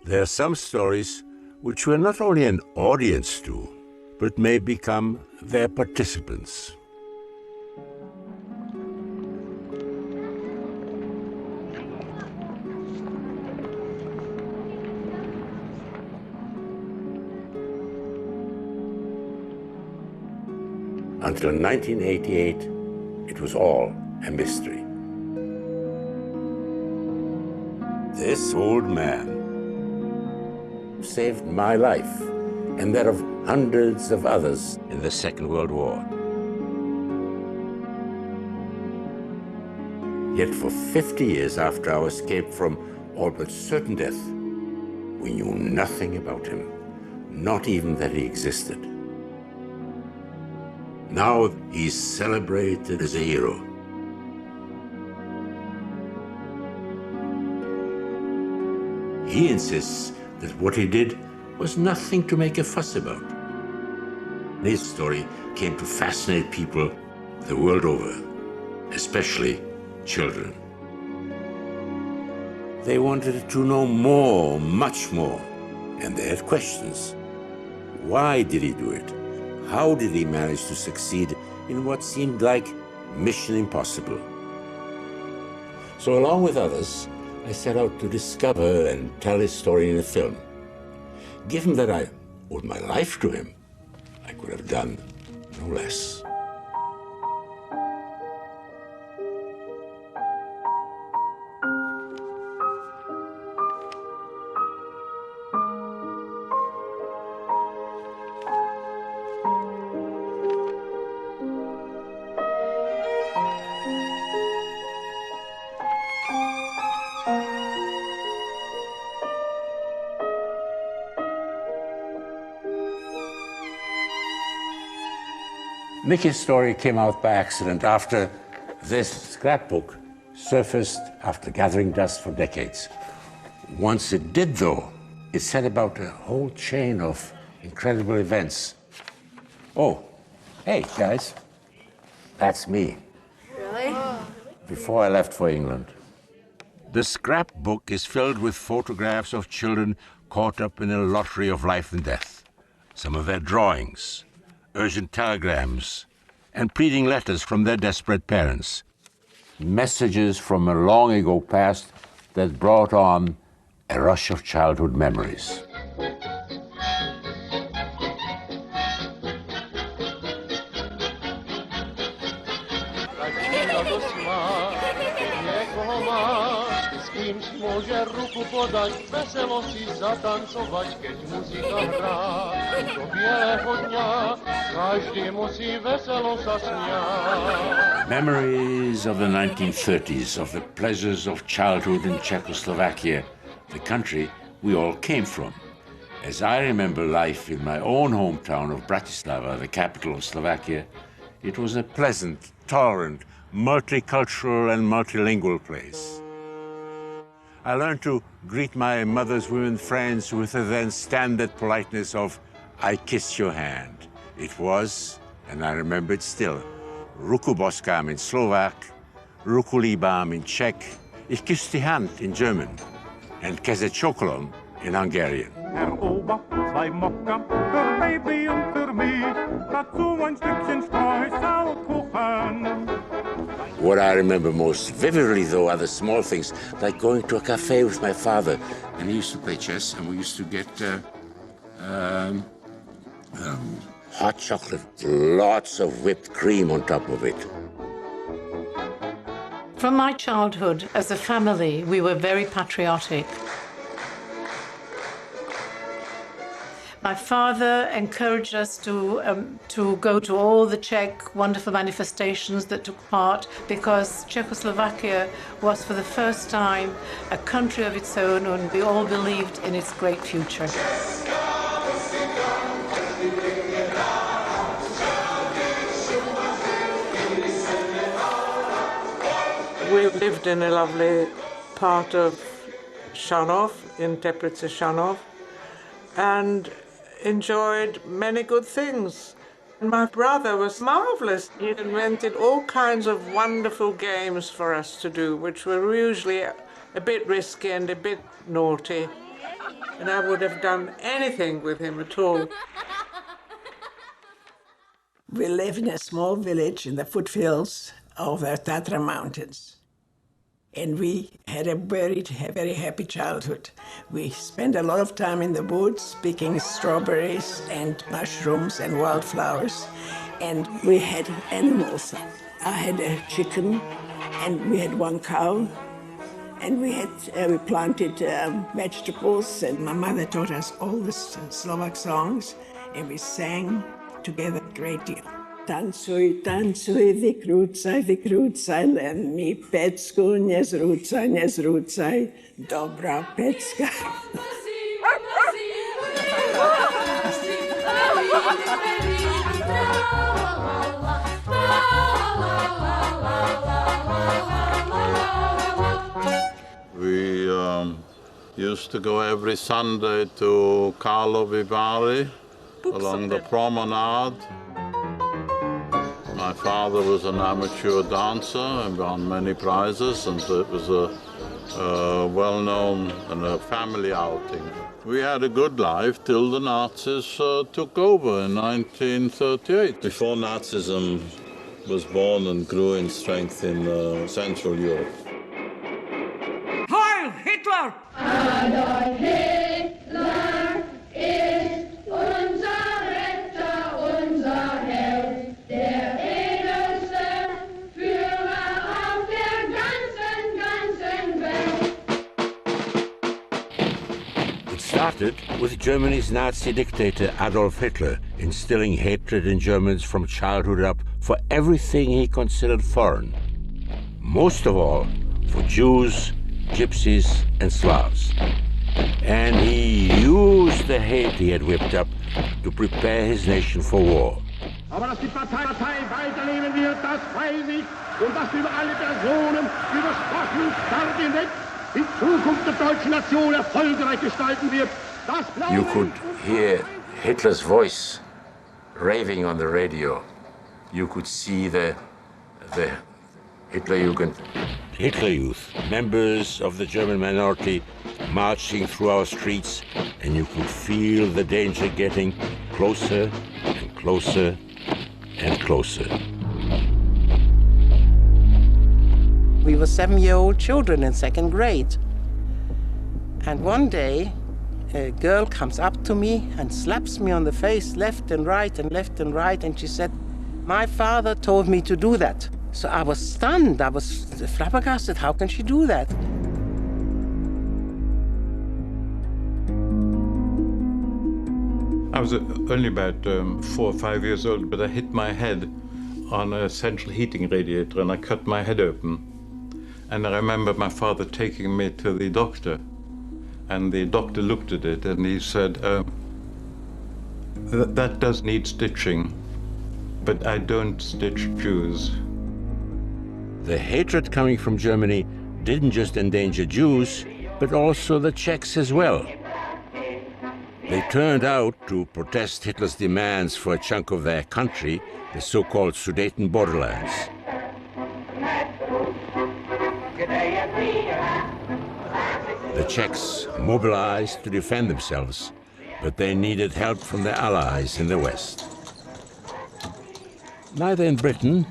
There are some stories which we're not only an audience to, but may become their participants. Until 1988, it was all a mystery. This old man saved my life and that of hundreds of others in the Second World War. Yet for 50 years after our escape from all but certain death, we knew nothing about him, not even that he existed. Now he's celebrated as a hero. He insists that what he did was nothing to make a fuss about. His story came to fascinate people the world over, especially children. They wanted to know more, much more, and they had questions. Why did he do it? How did he manage to succeed in what seemed like mission impossible? So along with others, I set out to discover and tell his story in a film. Given that I owed my life to him, I could have done no less. Mickey's story came out by accident after this scrapbook surfaced after gathering dust for decades. Once it did, though, it set about a whole chain of incredible events. Oh, hey, guys, that's me. Really? Before I left for England. The scrapbook is filled with photographs of children caught up in a lottery of life and death. Some of their drawings, urgent telegrams, and pleading letters from their desperate parents. Messages from a long ago past that brought on a rush of childhood memories. Môže ruku podať, veselo si zatancovať, keď muzika hrá. Do bieleho dňa, každý musí veselo sa smiať. Memories of the 1930s, of the pleasures of childhood in Czechoslovakia, the country we all came from. As I remember life in my own hometown of Bratislava, the capital of Slovakia, it was a pleasant, tolerant, multicultural and multilingual place. I learned to greet my mother's women friends with the then standard politeness of, I kiss your hand. It was, and I remember it still, Ruku boskám in Slovak, Ruku líbám in Czech, Ich küsse die Hand in German, and Keze Chokolom in Hungarian. Herr Ober, zwei Mokka, für Baby und für mich, dazu ein Stückchen Streusaukuchen. What I remember most vividly, though, are the small things, like going to a cafe with my father, and he used to play chess, and we used to get hot chocolate, lots of whipped cream on top of it. From my childhood, as a family, we were very patriotic. My father encouraged us to go to all the Czech wonderful manifestations that took part, because Czechoslovakia was for the first time a country of its own, and we all believed in its great future. We lived in a lovely part of Shanov, in Teplice Shanov, and enjoyed many good things. My brother was marvelous. He invented all kinds of wonderful games for us to do, which were usually a bit risky and a bit naughty. And I would have done anything with him at all. We live in a small village in the foothills of the Tatra Mountains. And we had a very happy childhood. We spent a lot of time in the woods picking strawberries and mushrooms and wildflowers. And we had animals. I had a chicken, and we had one cow. And we planted vegetables, and my mother taught us all the Slovak songs, and we sang together a great deal. Tancuj, tancuj, vykrúcaj, len mi pecku nezrúcaj, dobrá pecka. We used to go every Sunday to Karlovy Vary along the promenade. My father was an amateur dancer and won many prizes, and it was a well-known and a family outing. We had a good life till the Nazis took over in 1938. Before Nazism was born and grew in strength in Central Europe. Heil Hitler! Adolf Hitler ist unser Retter, unser Held, der edelste Führer auf der ganzen Welt. It started with Germany's Nazi dictator Adolf Hitler instilling hatred in Germans from childhood up for everything he considered foreign. Most of all, for Jews, Gypsies, and Slavs. And he used the hate he had whipped up to prepare his nation for war. Aber dass die Partei weiterleben wird, das weiß ich. Und dass über alle Personen, die das Forschungsstadion die Zukunft der deutschen Nation erfolgreich gestalten wird, das glaube You could hear Hitler's voice raving on the radio. You could see the Hitler Youth, members of the German minority, marching through our streets, and you could feel the danger getting closer and closer and closer. We were 7-year-old children in 2nd grade. And one day, a girl comes up to me and slaps me on the face left and right, and she said, "My father told me to do that." So I was stunned, I was flabbergasted. How can she do that? I was only about 4 or 5 years old, but I hit my head on a central heating radiator and I cut my head open. And I remember my father taking me to the doctor, and the doctor looked at it and he said, that does need stitching, but I don't stitch Jews. The hatred coming from Germany didn't just endanger Jews, but also the Czechs as well. They turned out to protest Hitler's demands for a chunk of their country, the so-called Sudeten borderlands. The Czechs mobilized to defend themselves, but they needed help from their allies in the West. Neither in Britain,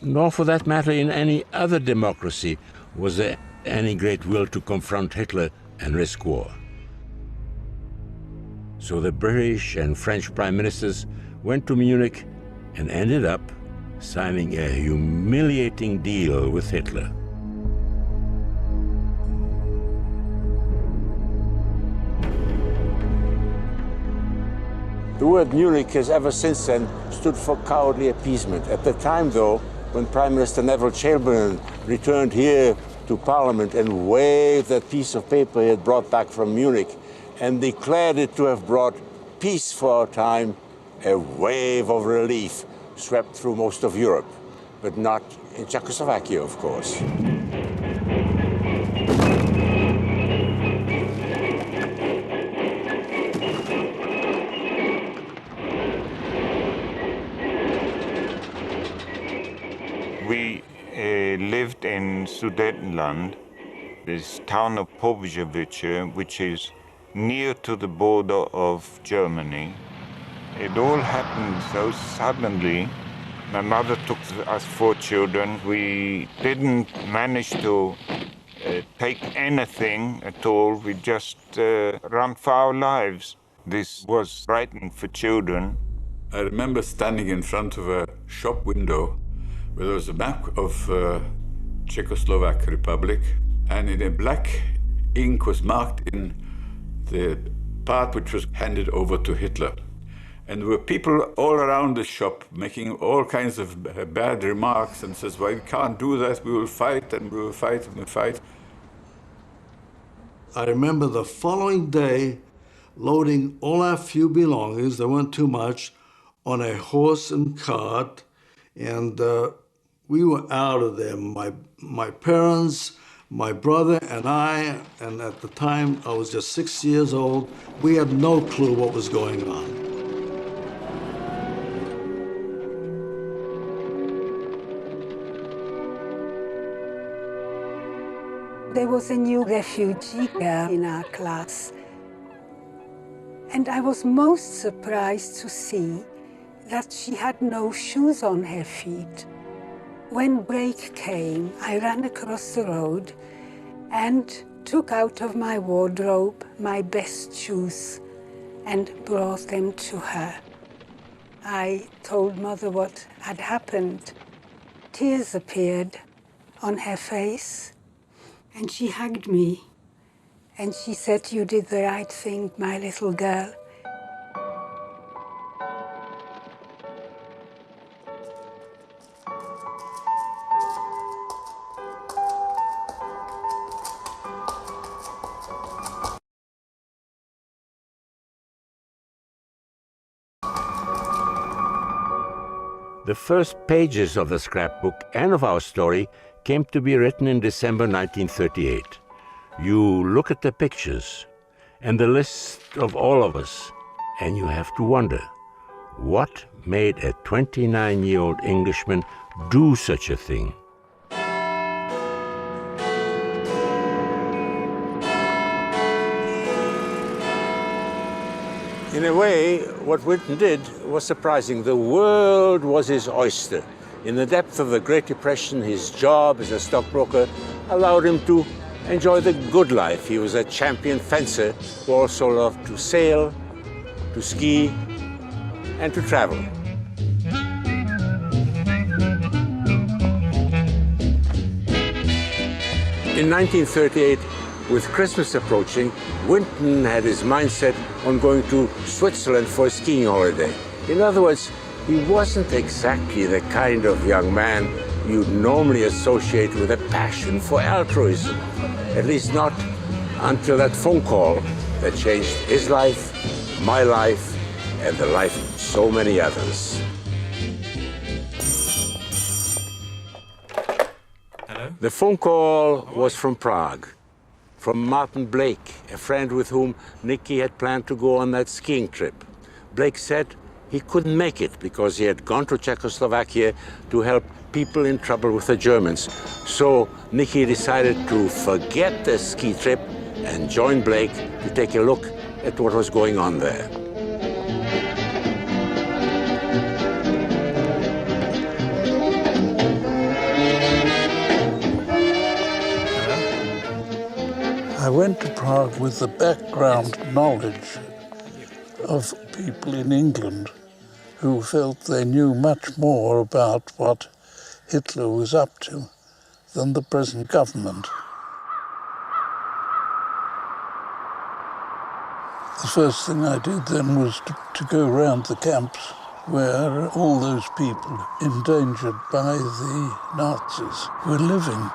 nor for that matter in any other democracy, was there any great will to confront Hitler and risk war. So the British and French prime ministers went to Munich and ended up signing a humiliating deal with Hitler. The word Munich has ever since then stood for cowardly appeasement. At the time, though, when Prime Minister Neville Chamberlain returned here to Parliament and waved that piece of paper he had brought back from Munich and declared it to have brought peace for our time, a wave of relief swept through most of Europe, but not in Czechoslovakia, of course. We lived in Sudetenland, this town of Povijevice, which is near to the border of Germany. It all happened so suddenly. My mother took us 4 children. We didn't manage to take anything at all. We just ran for our lives. This was frightening for children. I remember standing in front of a shop window where there was a map of Czechoslovak Republic, and in a black ink was marked in the part which was handed over to Hitler. And there were people all around the shop making all kinds of bad remarks and says, well, we can't do that, we will fight, and we will fight, and we will fight. I remember the following day loading all our few belongings, there weren't too much, on a horse and cart, and we were out of there. My parents, my brother and I, and at the time I was just 6 years old, we had no clue what was going on. There was a new refugee girl in our class, and I was most surprised to see that she had no shoes on her feet. When break came, I ran across the road and took out of my wardrobe my best shoes and brought them to her. I told Mother what had happened. Tears appeared on her face, and she hugged me, and she said, "You did the right thing, my little girl." The first pages of the scrapbook and of our story came to be written in December 1938. You look at the pictures and the list of all of us, and you have to wonder, what made a 29-year-old Englishman do such a thing? In a way, what Winton did was surprising. The world was his oyster. In the depth of the Great Depression, his job as a stockbroker allowed him to enjoy the good life. He was a champion fencer who also loved to sail, to ski, and to travel. In 1938, with Christmas approaching, Winton had his mind set on going to Switzerland for a skiing holiday. In other words, he wasn't exactly the kind of young man you'd normally associate with a passion for altruism. At least not until that phone call that changed his life, my life, and the life of so many others. Hello? The phone call was from Prague, from Martin Blake, a friend with whom Nicky had planned to go on that skiing trip. Blake said he couldn't make it because he had gone to Czechoslovakia to help people in trouble with the Germans. So Nicky decided to forget the ski trip and join Blake to take a look at what was going on there. I went to Prague with the background knowledge of people in England who felt they knew much more about what Hitler was up to than the present government. The first thing I did then was to go around the camps where all those people endangered by the Nazis were living,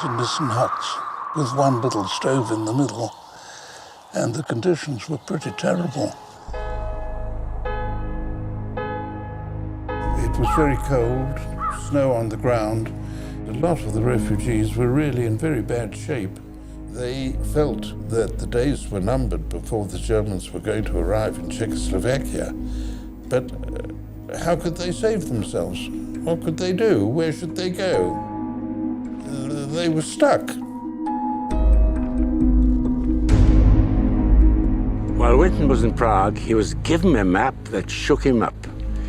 innocent huts with one little stove in the middle, and the conditions were pretty terrible. It was very cold, snow on the ground. A lot of the refugees were really in very bad shape. They felt that the days were numbered before the Germans were going to arrive in Czechoslovakia. But how could they save themselves? What could they do? Where should they go? They were stuck. While Winton was in Prague, he was given a map that shook him up.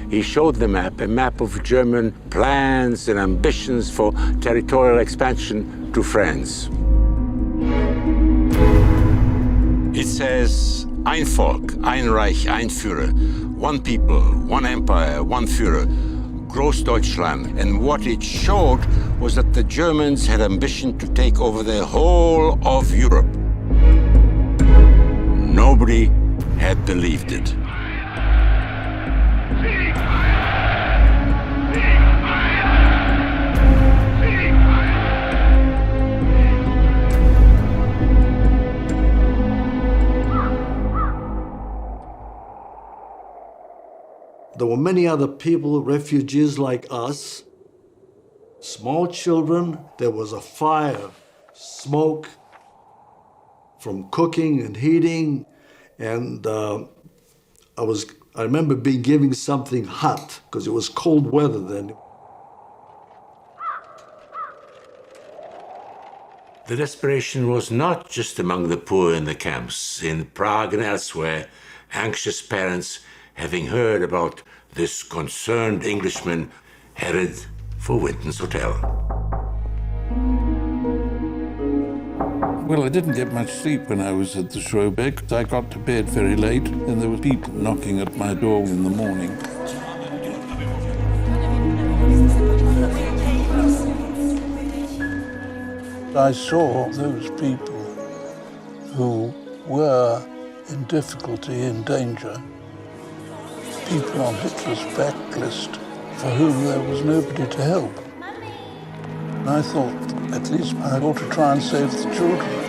He showed the map, a map of German plans and ambitions for territorial expansion to France. It says, Ein Volk, ein Reich, ein Führer, one people, one empire, one Führer, Großdeutschland. And what it showed was that the Germans had ambition to take over the whole of Europe. Nobody had believed it. There were many other people, refugees like us, small children. There was a fire, smoke from cooking and heating, and I remember being given something hot because it was cold weather then. The desperation was not just among the poor in the camps. In Prague and elsewhere, anxious parents, having heard about this concerned Englishman, headed for Winton's hotel. Well, I didn't get much sleep when I was at the Schrobeck. I got to bed very late, and there were people knocking at my door in the morning. I saw those people who were in difficulty, in danger, people on Hitler's backlist for whom there was nobody to help. And I thought, at least I ought to try and save the children.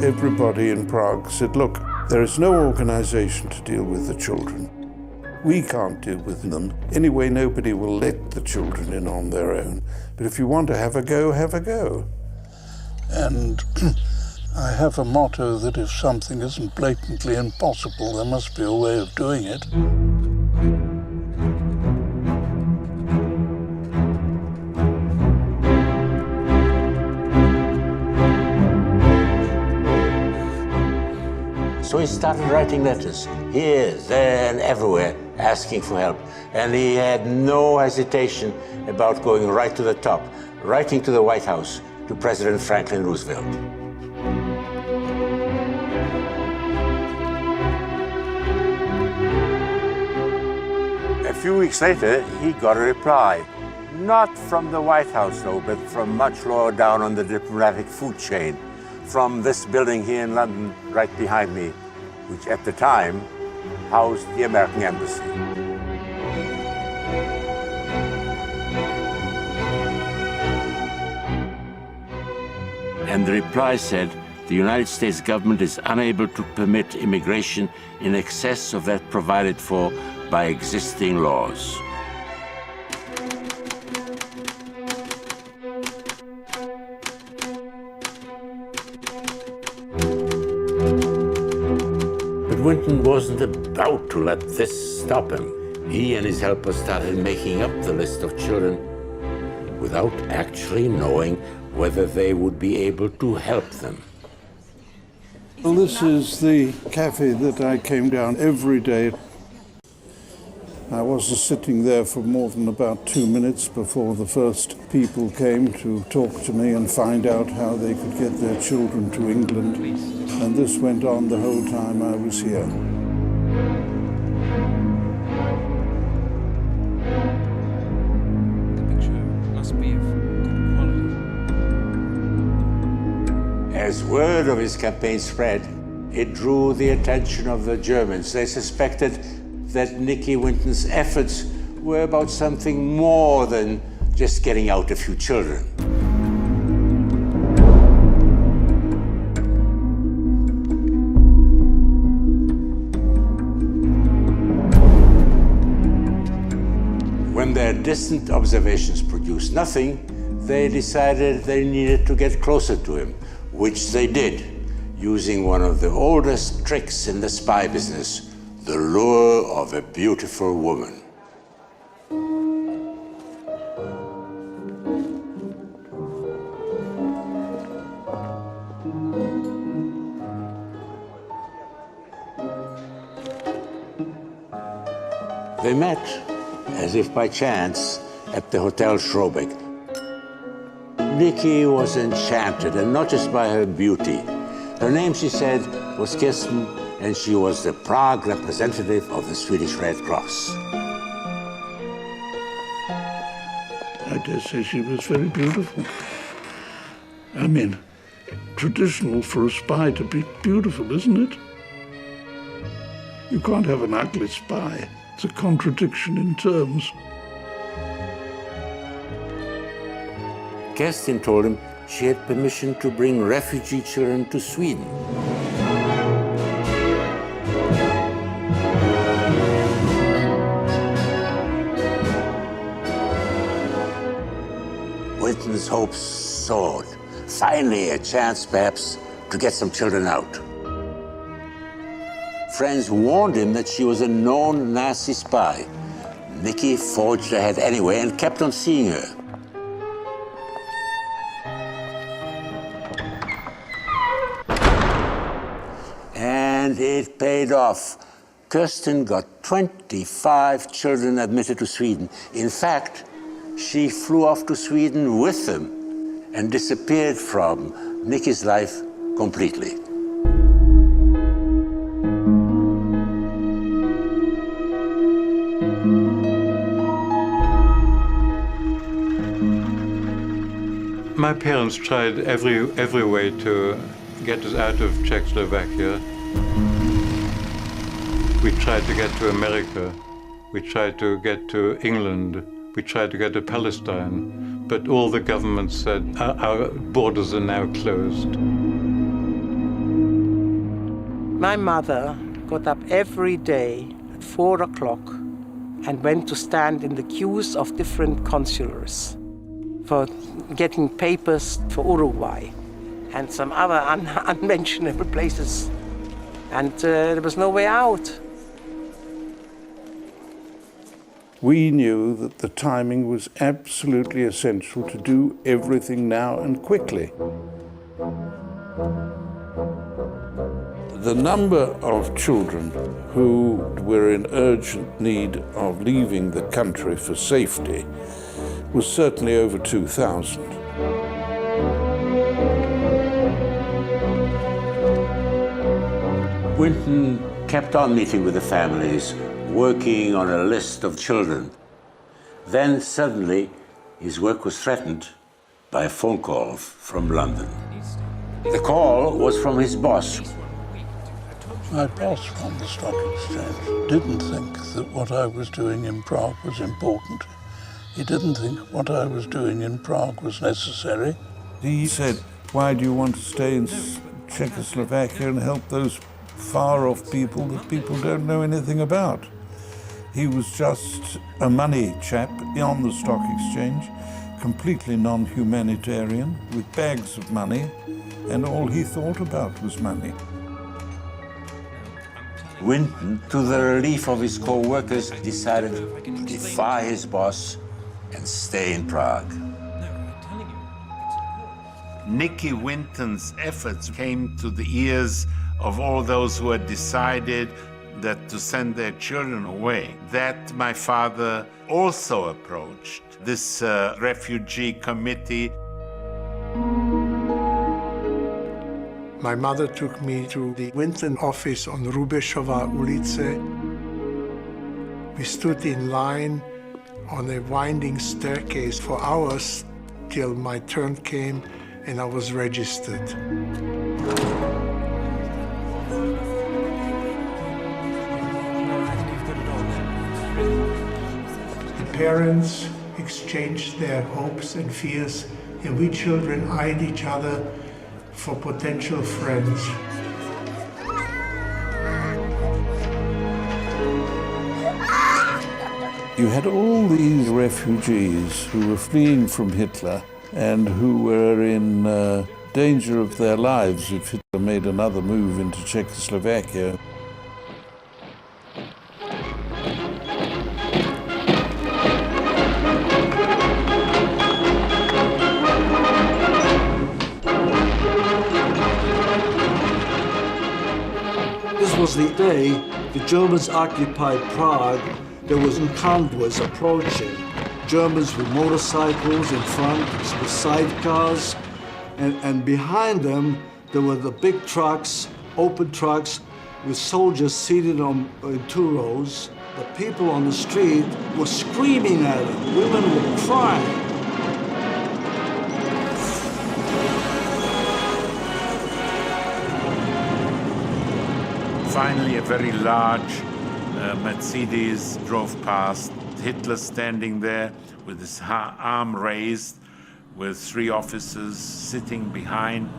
Everybody in Prague said, look, there is no organization to deal with the children. We can't deal with them. Anyway, nobody will let the children in on their own. But if you want to have a go, have a go. And I have a motto that if something isn't blatantly impossible, there must be a way of doing it. So he started writing letters here, there, and everywhere, asking for help. And he had no hesitation about going right to the top, writing to the White House, to President Franklin Roosevelt. A few weeks later, he got a reply. Not from the White House, though, but from much lower down on the diplomatic food chain, from this building here in London, right behind me, which at the time housed the American Embassy. And the reply said, the United States government is unable to permit immigration in excess of that provided for by existing laws. Winton wasn't about to let this stop him. He and his helpers started making up the list of children without actually knowing whether they would be able to help them. Well, this is the cafe that I came down every day. I wasn't sitting there for more than about 2 minutes before the first people came to talk to me and find out how they could get their children to England. And this went on the whole time I was here. The picture must be of good quality. As word of his campaign spread, it drew the attention of the Germans. They suspected that Nicky Winton's efforts were about something more than just getting out a few children. When their distant observations produced nothing, they decided they needed to get closer to him, which they did, using one of the oldest tricks in the spy business, the lure of a beautiful woman. They met, as if by chance, at the Hotel Schrobeck. Nicky was enchanted, and not just by her beauty. Her name, she said, was Kirsten, and she was the Prague representative of the Swedish Red Cross. I dare say she was very beautiful. I mean, traditional for a spy to be beautiful, isn't it? You can't have an ugly spy. It's a contradiction in terms. Kerstin told him she had permission to bring refugee children to Sweden. Winton's hopes soared. Finally, a chance, perhaps, to get some children out. Friends warned him that she was a known Nazi spy. Nicky forged ahead anyway and kept on seeing her. And it paid off. Kirsten got 25 children admitted to Sweden. In fact, she flew off to Sweden with them and disappeared from Nicky's life completely. My parents tried every way to get us out of Czechoslovakia. We tried to get to America. We tried to get to England. We tried to get to Palestine. But all the governments said, our borders are now closed. My mother got up every day at 4 o'clock and went to stand in the queues of different consulates for getting papers for Uruguay and some other unmentionable places. And there was no way out. We knew that the timing was absolutely essential to do everything now and quickly. The number of children who were in urgent need of leaving the country for safety was certainly over 2,000. Winton kept on meeting with the families, working on a list of children. Then suddenly, his work was threatened by a phone call from London. The call was from his boss. My boss from the stock exchange didn't think that what I was doing in Prague was important. He didn't think what I was doing in Prague was necessary. He said, why do you want to stay in Czechoslovakia and help those far-off people that people don't know anything about? He was just a money chap on the stock exchange, completely non-humanitarian, with bags of money, and all he thought about was money. Winton, to the relief of his co-workers, decided to defy his boss and stay in Prague. Nicky Winton's efforts came to the ears of all those who had decided that to send their children away. That my father also approached this refugee committee. My mother took me to the Winton office on Rubešova ulice. We stood in line on a winding staircase for hours till my turn came and I was registered. The parents exchanged their hopes and fears, and we children eyed each other for potential friends. You had all these refugees who were fleeing from Hitler and who were in danger of their lives if Hitler made another move into Czechoslovakia. This was the day the Germans occupied Prague. There was convoys approaching. Germans with motorcycles in front, with sidecars, and behind them there were the big trucks, open trucks, with soldiers seated in 2 rows. The people on the street were screaming at them. Women were crying. Finally, a very large Mercedes drove past. Hitler standing there with his arm raised, with 3 officers sitting behind.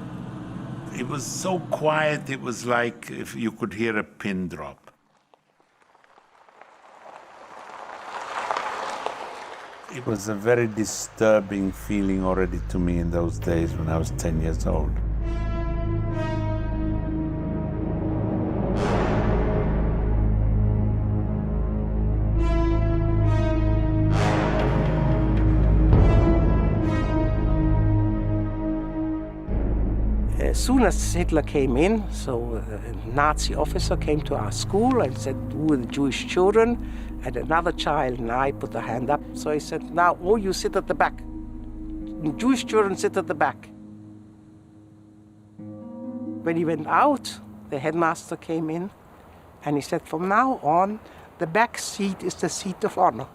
It was so quiet, it was like if you could hear a pin drop. It was a very disturbing feeling already to me in those days when I was 10 years old. As soon as Hitler came in, so a Nazi officer came to our school and said, "Who are the Jewish children?" And another child and I put a hand up. So he said, "Now, all you sit at the back. Jewish children sit at the back." When he went out, the headmaster came in and he said, "From now on, the back seat is the seat of honor.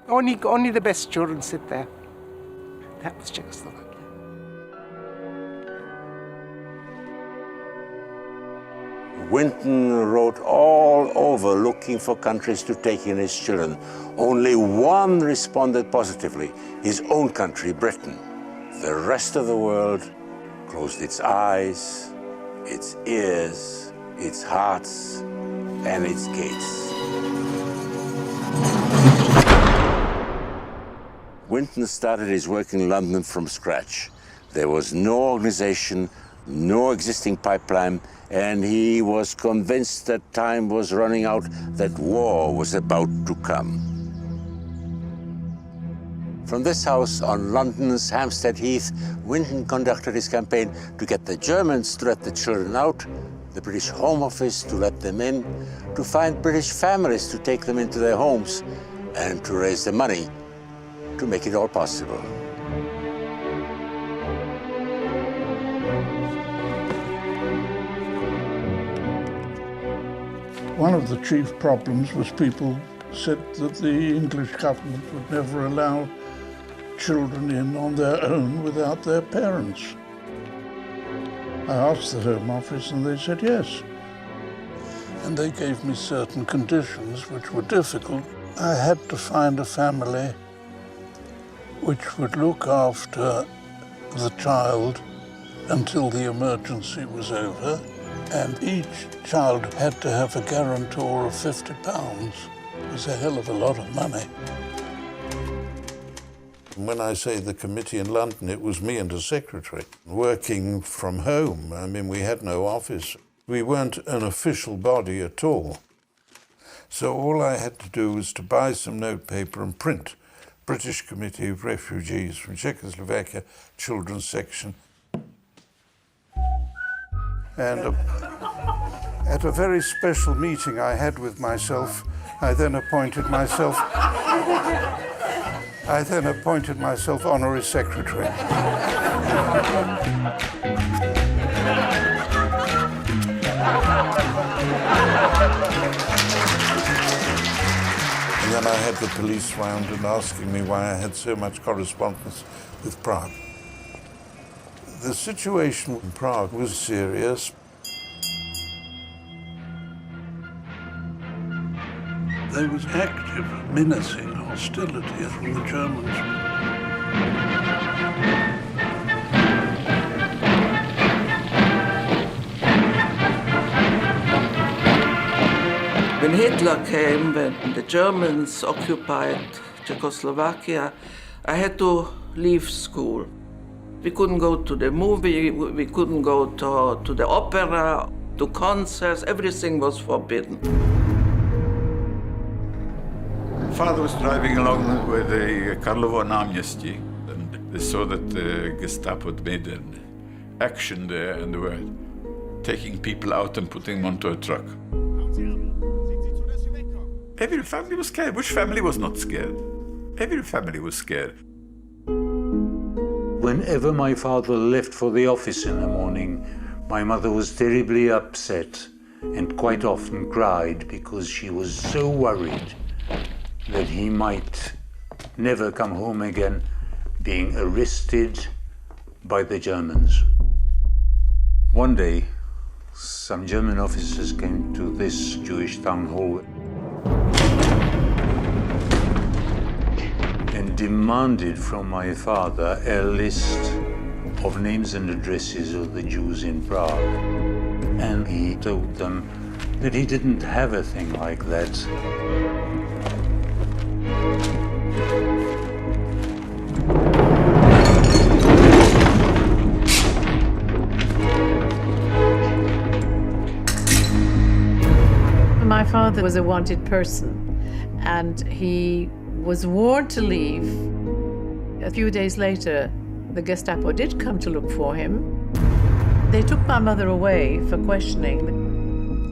Only the best children sit there." That was Czechoslovakia. Winton rode all over looking for countries to take in his children. Only one responded positively, his own country, Britain. The rest of the world closed its eyes, its ears, its hearts, and its gates. Winton started his work in London from scratch. There was no organization, no existing pipeline, and he was convinced that time was running out, that war was about to come. From this house on London's Hampstead Heath, Winton conducted his campaign to get the Germans to let the children out, the British Home Office to let them in, to find British families to take them into their homes, and to raise the money to make it all possible. One of the chief problems was people said that the English government would never allow children in on their own without their parents. I asked the Home Office and they said yes. And they gave me certain conditions which were difficult. I had to find a family which would look after the child until the emergency was over. And each child had to have a guarantor of £50. It was a hell of a lot of money. When I say the committee in London, it was me and a secretary working from home. I mean, we had no office. We weren't an official body at all. So all I had to do was to buy some notepaper and print British Committee of Refugees from Czechoslovakia, Children's Section. And at a very special meeting I had with myself, I then appointed myself honorary secretary. And then I had the police round and asking me why I had so much correspondence with Prague. The situation in Prague was serious. There was active, menacing hostility from the Germans. When Hitler came, when the Germans occupied Czechoslovakia, I had to leave school. We couldn't go to the movie, we couldn't go to the opera, to concerts, everything was forbidden. Father was driving along with the Karlovo náměstí, and they saw that the Gestapo had made an action there, and they were taking people out and putting them onto a truck. Every family was scared. Which family was not scared? Every family was scared. Whenever my father left for the office in the morning, my mother was terribly upset and quite often cried because she was so worried that he might never come home again, being arrested by the Germans. One day, some German officers came to this Jewish town hall and demanded from my father a list of names and addresses of the Jews in Prague. And he told them that he didn't have a thing like that. My father was a wanted person, and he was warned to leave. A few days later, the Gestapo did come to look for him. They took my mother away for questioning.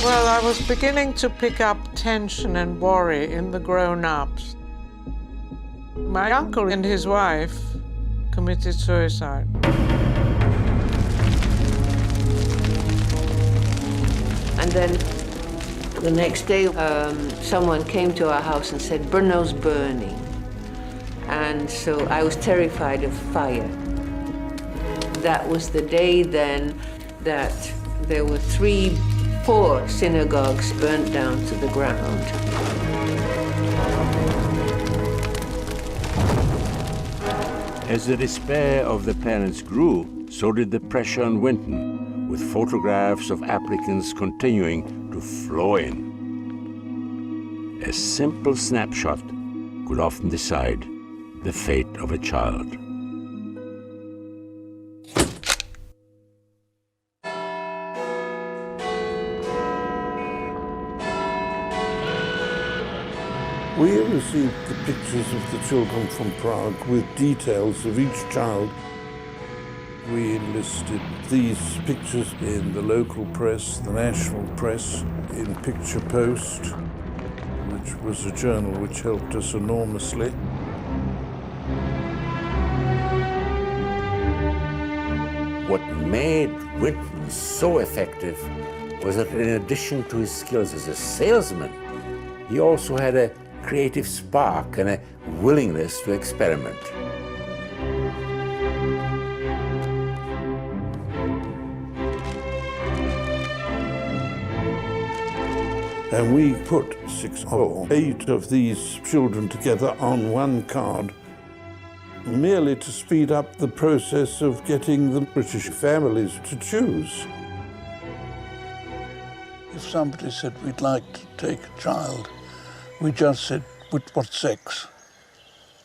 Well, I was beginning to pick up tension and worry in the grown-ups. My uncle and his wife committed suicide. And then the next day, someone came to our house and said, Brno's burning. And so I was terrified of fire. That was the day then that there were 4 synagogues burnt down to the ground. As the despair of the parents grew, so did the pressure on Winton, with photographs of applicants continuing to flow in. A simple snapshot could often decide the fate of a child. We received the pictures of the children from Prague with details of each child. We enlisted these pictures in the local press, the national press, in Picture Post, which was a journal which helped us enormously. What made Winton so effective was that in addition to his skills as a salesman, he also had a creative spark and a willingness to experiment. And we put 6 or 8 of these children together on one card, merely to speed up the process of getting the British families to choose. If somebody said we'd like to take a child, we just said, with what sex?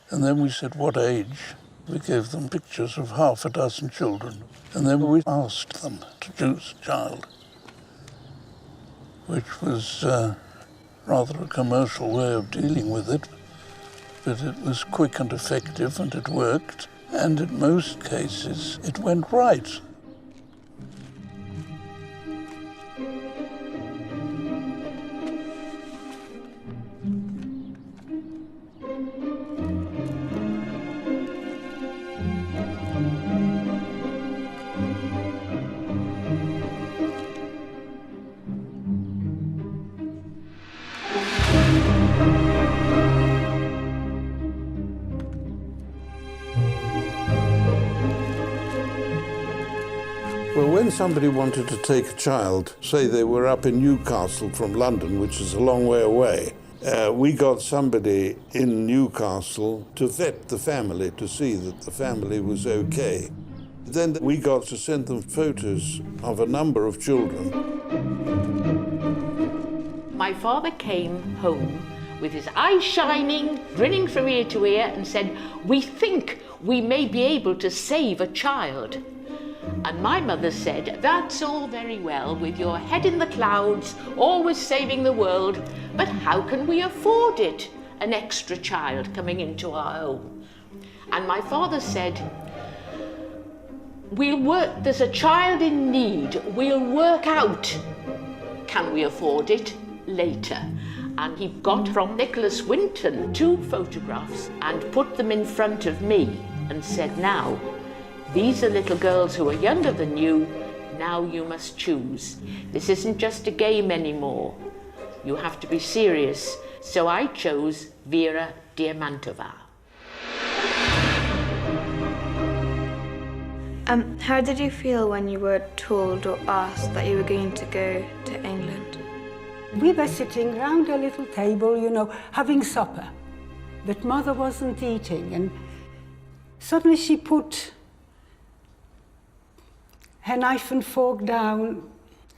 And then we said, what age? We gave them pictures of half a dozen children. And then we asked them to choose a child, which was rather a commercial way of dealing with it. But it was quick and effective, and it worked. And in most cases, it went right. Well, when somebody wanted to take a child, say they were up in Newcastle from London, which is a long way away, we got somebody in Newcastle to vet the family to see that the family was okay. Then we got to send them photos of a number of children. My father came home with his eyes shining, grinning from ear to ear, and said, "We think we may be able to save a child." And my mother said, "That's all very well with your head in the clouds, always saving the world, but how can we afford it, an extra child coming into our home?" And my father said, "We'll work, there's a child in need, we'll work out, can we afford it, later." And he got from Nicolas Winton 2 photographs and put them in front of me and said, "Now, these are little girls who are younger than you, now you must choose. This isn't just a game anymore. You have to be serious." So I chose Vera Diamantova. How did you feel when you were told or asked that you were going to go to England? We were sitting round a little table, you know, having supper, but Mother wasn't eating, and suddenly she put her knife and fork down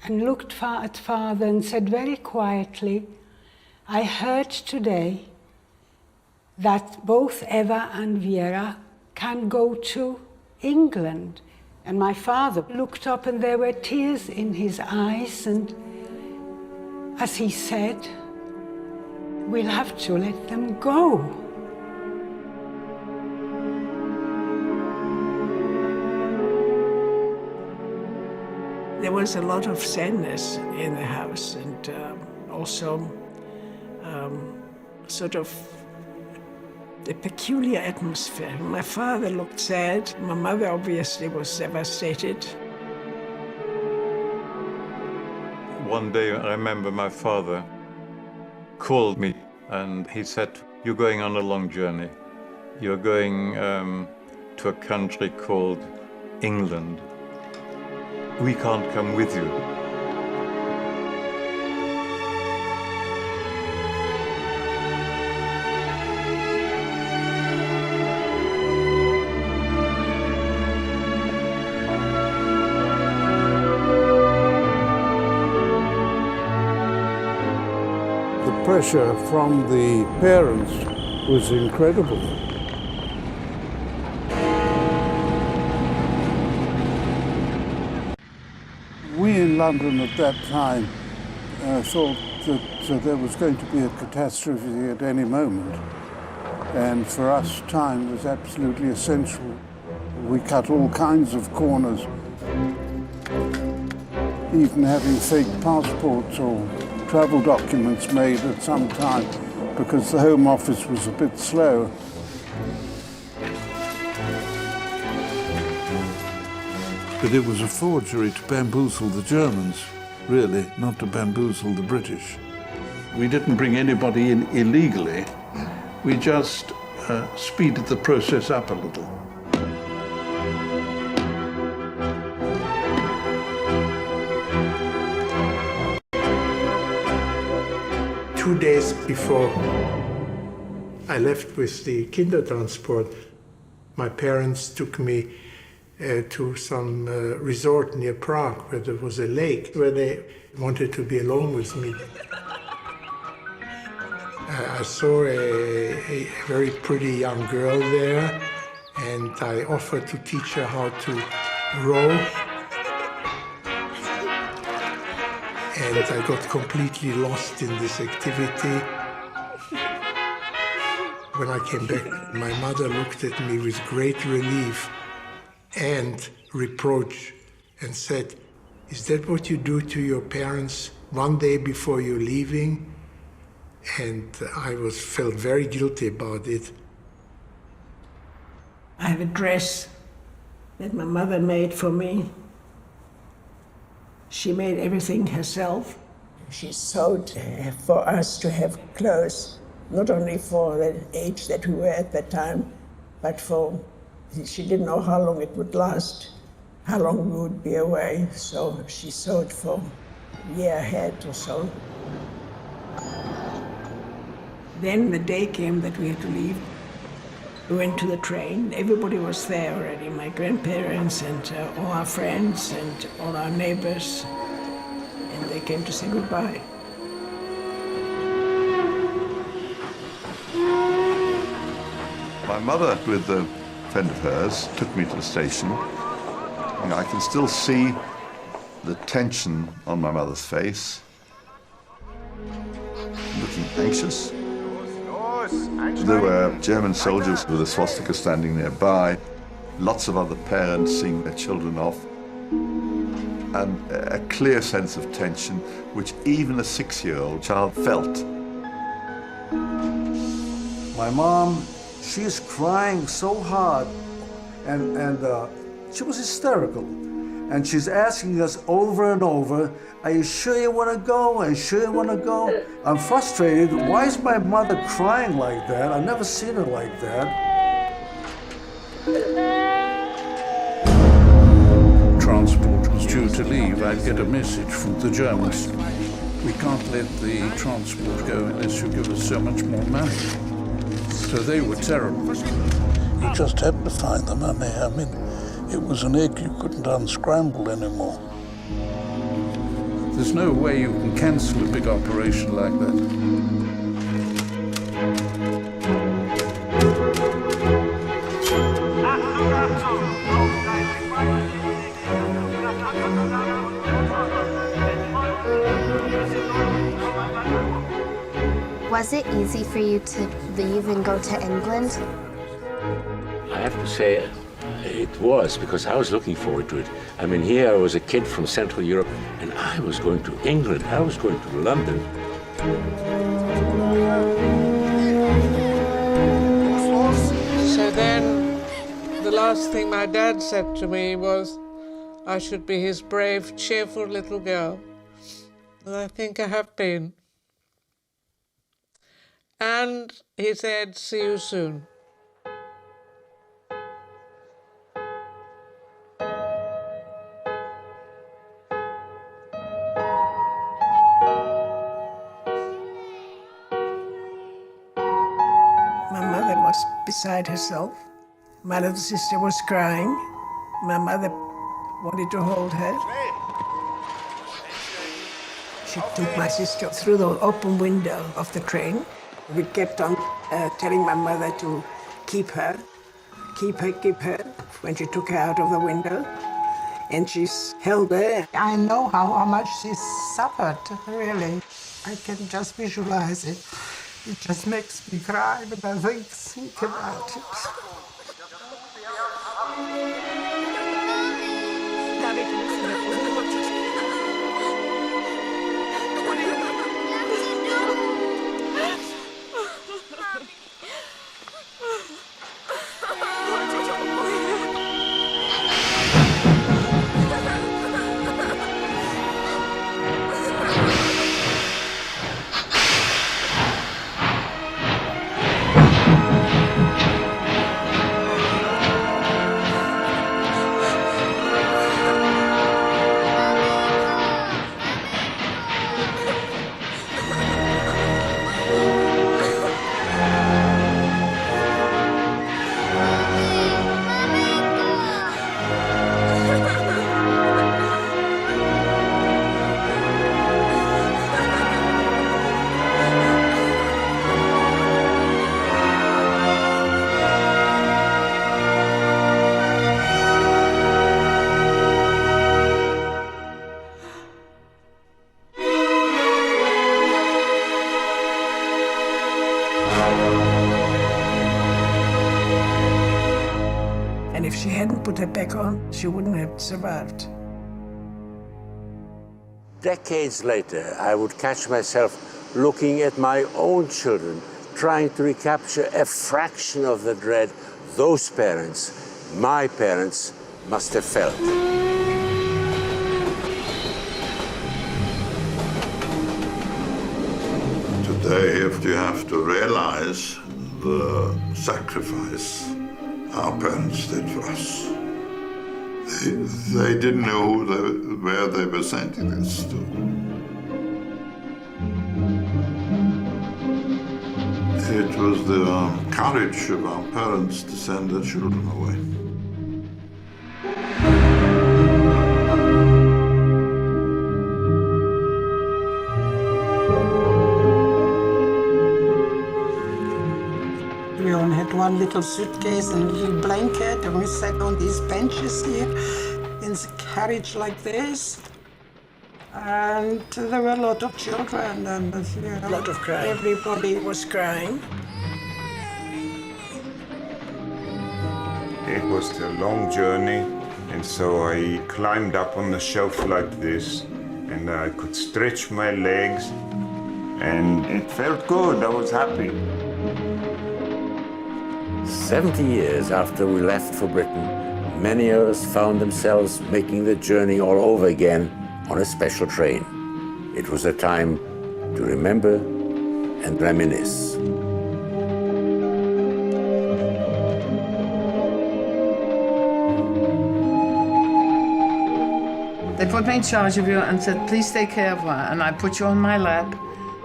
and looked at Father and said very quietly, "I heard today that both Eva and Vera can go to England." And my father looked up and there were tears in his eyes, and as he said, "We'll have to let them go." There was a lot of sadness in the house, and also sort of the peculiar atmosphere. My father looked sad. My mother obviously was devastated. One day I remember my father called me and he said, "You're going on a long journey. You're going to a country called England. We can't come with you." The pressure from the parents was incredible. We in London at that time thought that there was going to be a catastrophe at any moment. And for us, time was absolutely essential. We cut all kinds of corners, even having fake passports or travel documents made at some time because the Home Office was a bit slow. But it was a forgery to bamboozle the Germans, really, not to bamboozle the British. We didn't bring anybody in illegally. We just speeded the process up a little. Two days before I left with the Kindertransport, my parents took me to some resort near Prague where there was a lake where they wanted to be alone with me. I saw a very pretty young girl there, and I offered to teach her how to row. And I got completely lost in this activity. When I came back, my mother looked at me with great relief and reproach and said, "Is that what you do to your parents one day before you're leaving?" And I felt very guilty about it. I have a dress that my mother made for me. She made everything herself. She sewed for us to have clothes, not only for the age that we were at that time, but she didn't know how long it would last, how long we would be away, so she sewed for a year ahead or so. Then the day came that we had to leave. We went to the train. Everybody was there already, my grandparents and all our friends and all our neighbors, and they came to say goodbye. mother, with a friend of hers, took me to the station. I can still see the tension on my mother's face, looking anxious. There were German soldiers with a swastika standing nearby, lots of other parents seeing their children off, and a clear sense of tension, which even a 6-year-old child felt. My mom, she's crying so hard, and she was hysterical. And she's asking us over and over, are you sure you want to go? Are you sure you want to go? I'm frustrated. Why is my mother crying like that? I've never seen her like that. Transport was due to leave. I'd get a message from the Germans. We can't let the transport go unless you give us so much more money. So they were terrible. You just had to find the money. I mean, it was an egg you couldn't unscramble anymore. There's no way you can cancel a big operation like that. Was it easy for you to leave and go to England? I have to say, it was, because I was looking forward to it. I mean, here I was a kid from Central Europe, and I was going to England. I was going to London. So then, the last thing my dad said to me was I should be his brave, cheerful little girl. And I think I have been. And he said, see you soon. My mother was beside herself. My little sister was crying. My mother wanted to hold her. She took my sister through the open window of the train. We kept on telling my mother to keep her, when she took her out of the window. And she held her. I know how much she suffered, really. I can just visualize it. It just makes me cry when I think about it. And if she hadn't put her back on, she wouldn't have survived. Decades later, I would catch myself looking at my own children, trying to recapture a fraction of the dread those parents, my parents, must have felt. Today, if you have to realize the sacrifice our parents did for us. They didn't know where they were sending us to. It was the courage of our parents to send their children away. We only had one little suitcase and a little blanket, and we sat on these benches here in the carriage like this. And there were a lot of children, and A lot of crying. everybody was crying. It was a long journey, and so I climbed up on the shelf like this, and I could stretch my legs, and it felt good. I was happy. 70 years after we left for Britain, many of us found themselves making the journey all over again on a special train. It was a time to remember and reminisce. They put me in charge of you and said, please take care of her. And I put you on my lap.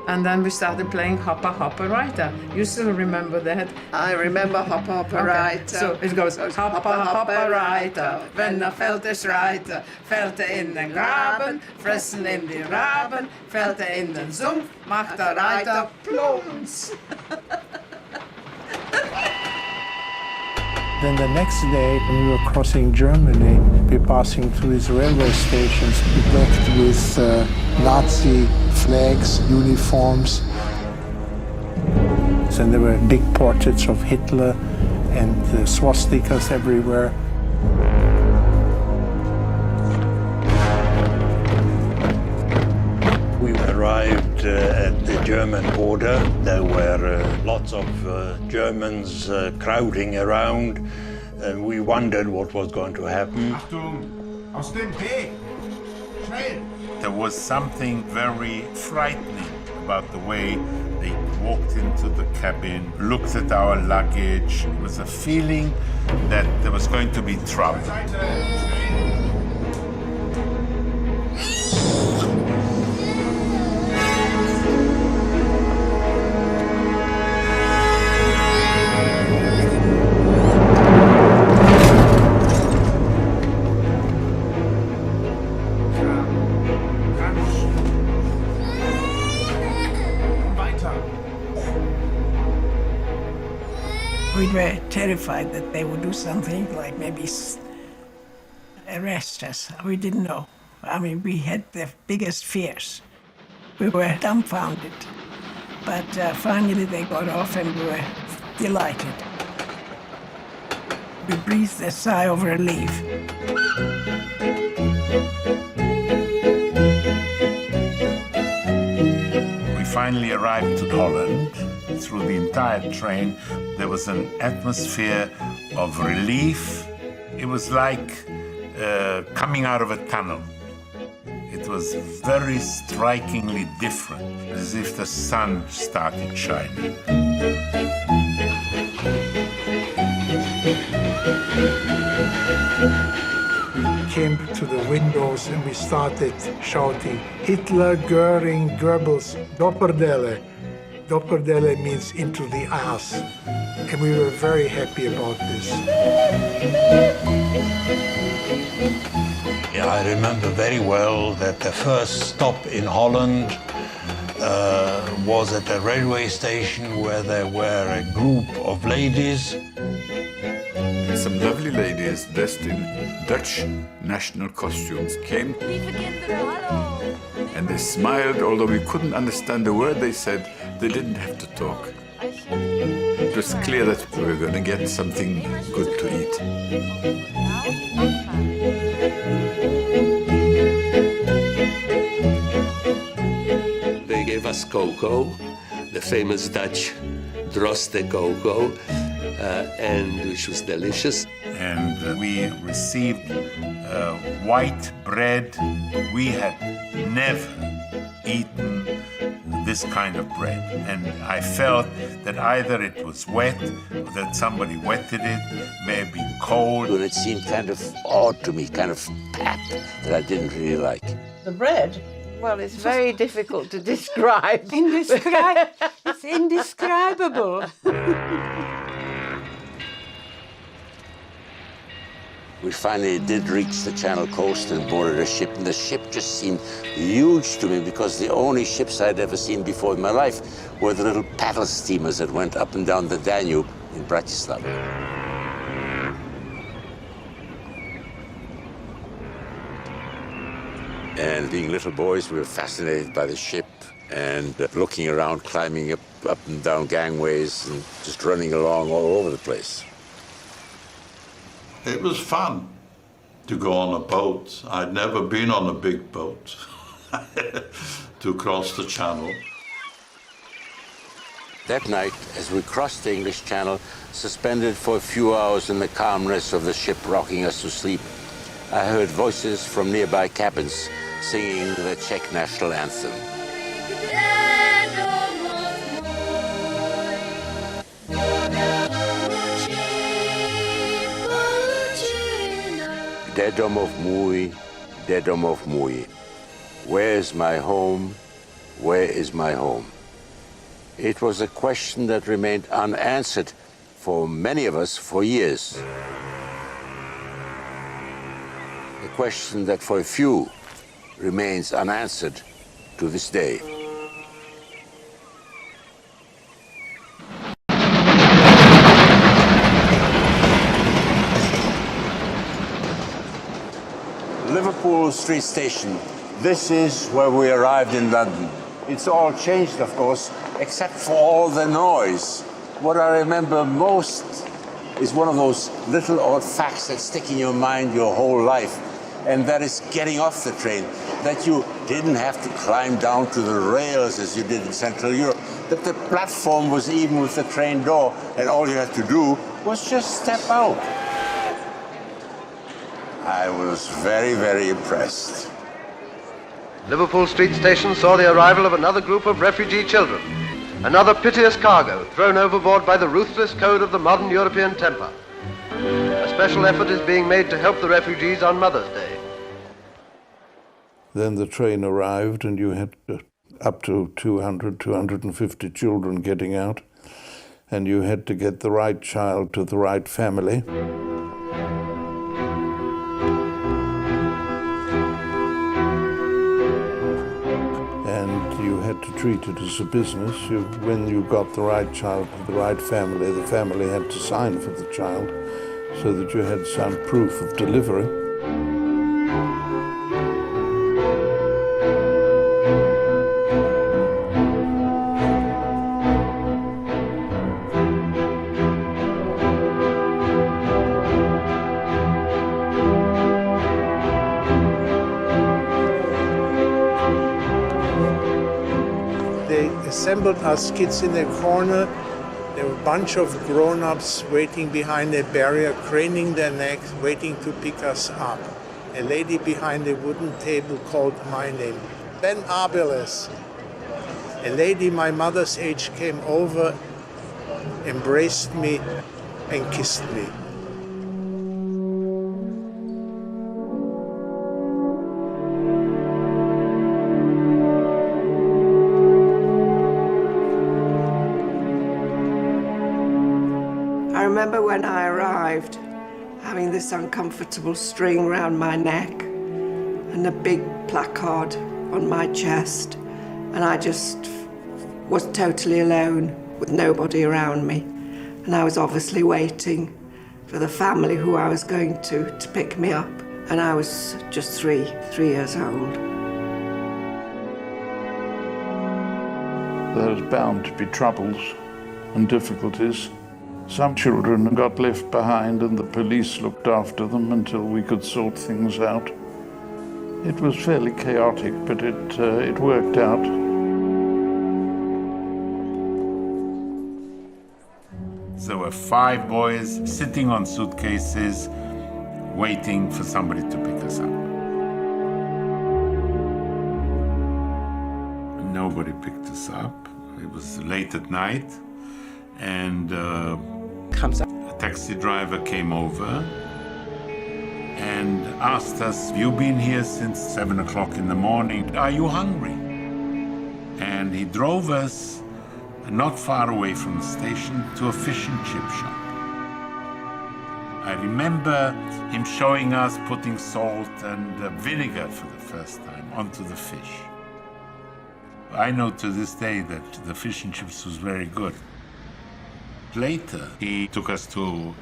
And then we started playing Hopper Hopper Writer. You still remember that? I remember Hopper Hopper Writer. So it goes, Hopper Hopper Writer, wenn fällt es Reiter, fällt in den Graben, fressen in die Raben, fällt in den Sumpf, macht der Reiter plumps. Then the next day, when we were crossing Germany, we were passing through these railway stations decked with Nazi flags, uniforms. And there were big portraits of Hitler and swastikas everywhere. We arrived at the German border. There were lots of Germans crowding around, and we wondered what was going to happen. There was something very frightening about the way they walked into the cabin, looked at our luggage. It was a feeling that there was going to be trouble. We were terrified that they would do something like maybe arrest us. We didn't know. I mean, we had the biggest fears. We were dumbfounded. But finally they got off and we were delighted. We breathed a sigh of relief. We finally arrived to Holland. Through the entire train, there was an atmosphere of relief. It was like coming out of a tunnel. It was very strikingly different, as if the sun started shining. We came to the windows and we started shouting, Hitler, Göring, Goebbels, Dopperdelle. Dopperdelle means into the ass. And we were very happy about this. Yeah, I remember very well that the first stop in Holland was at a railway station where there were a group of ladies. Some lovely ladies dressed in Dutch national costumes came. And they smiled, although we couldn't understand the word they said. They didn't have to talk. It was clear that we were going to get something good to eat. They gave us cocoa, the famous Dutch droste cocoa, and which was delicious. And we received white bread. We had never eaten this kind of bread. And I felt that either it was wet, or that somebody wetted it, maybe cold. And it seemed kind of odd to me, kind of pat, that I didn't really like. The bread? Well, it's very difficult to describe. It's indescribable. We finally did reach the Channel coast and boarded a ship, and the ship just seemed huge to me because the only ships I'd ever seen before in my life were the little paddle steamers that went up and down the Danube in Bratislava. And being little boys, we were fascinated by the ship and looking around, climbing up and down gangways and just running along all over the place. It was fun to go on a boat. I'd never been on a big boat to cross the channel. That night, as we crossed the English Channel, suspended for a few hours in the calmness of the ship rocking us to sleep, I heard voices from nearby cabins singing the Czech national anthem. De domov můj, where is my home, where is my home? It was a question that remained unanswered for many of us for years. A question that for a few remains unanswered to this day. Liverpool Street Station. This is where we arrived in London. It's all changed, of course, except for all the noise. What I remember most is one of those little odd facts that stick in your mind your whole life, and that is getting off the train, that you didn't have to climb down to the rails as you did in Central Europe, that the platform was even with the train door, and all you had to do was just step out. I was very, very impressed. Liverpool Street Station saw the arrival of another group of refugee children, another piteous cargo thrown overboard by the ruthless code of the modern European temper. A special effort is being made to help the refugees on Mother's Day. Then the train arrived and you had up to 200, 250 children getting out, and you had to get the right child to the right family. You had to treat it as a business. When you got the right child to the right family, the family had to sign for the child so that you had some proof of delivery. Assembled us kids in a corner. There were a bunch of grown-ups waiting behind a barrier, craning their necks, waiting to pick us up. A lady behind a wooden table called my name, Ben Abeles. A lady my mother's age came over, embraced me, and kissed me. I remember when I arrived, having this uncomfortable string round my neck and a big placard on my chest, and I just was totally alone with nobody around me. And I was obviously waiting for the family who I was going to pick me up, and I was just three years old. There's bound to be troubles and difficulties. Some children got left behind and the police looked after them until we could sort things out. It was fairly chaotic, but it worked out. There were 5 boys sitting on suitcases, waiting for somebody to pick us up. Nobody picked us up. It was late at night, and a taxi driver came over and asked us, "Have you been here since 7 o'clock in the morning? Are you hungry?" And he drove us not far away from the station to a fish and chip shop. I remember him showing us putting salt and vinegar for the first time onto the fish. I know to this day that the fish and chips was very good. Later, he took us to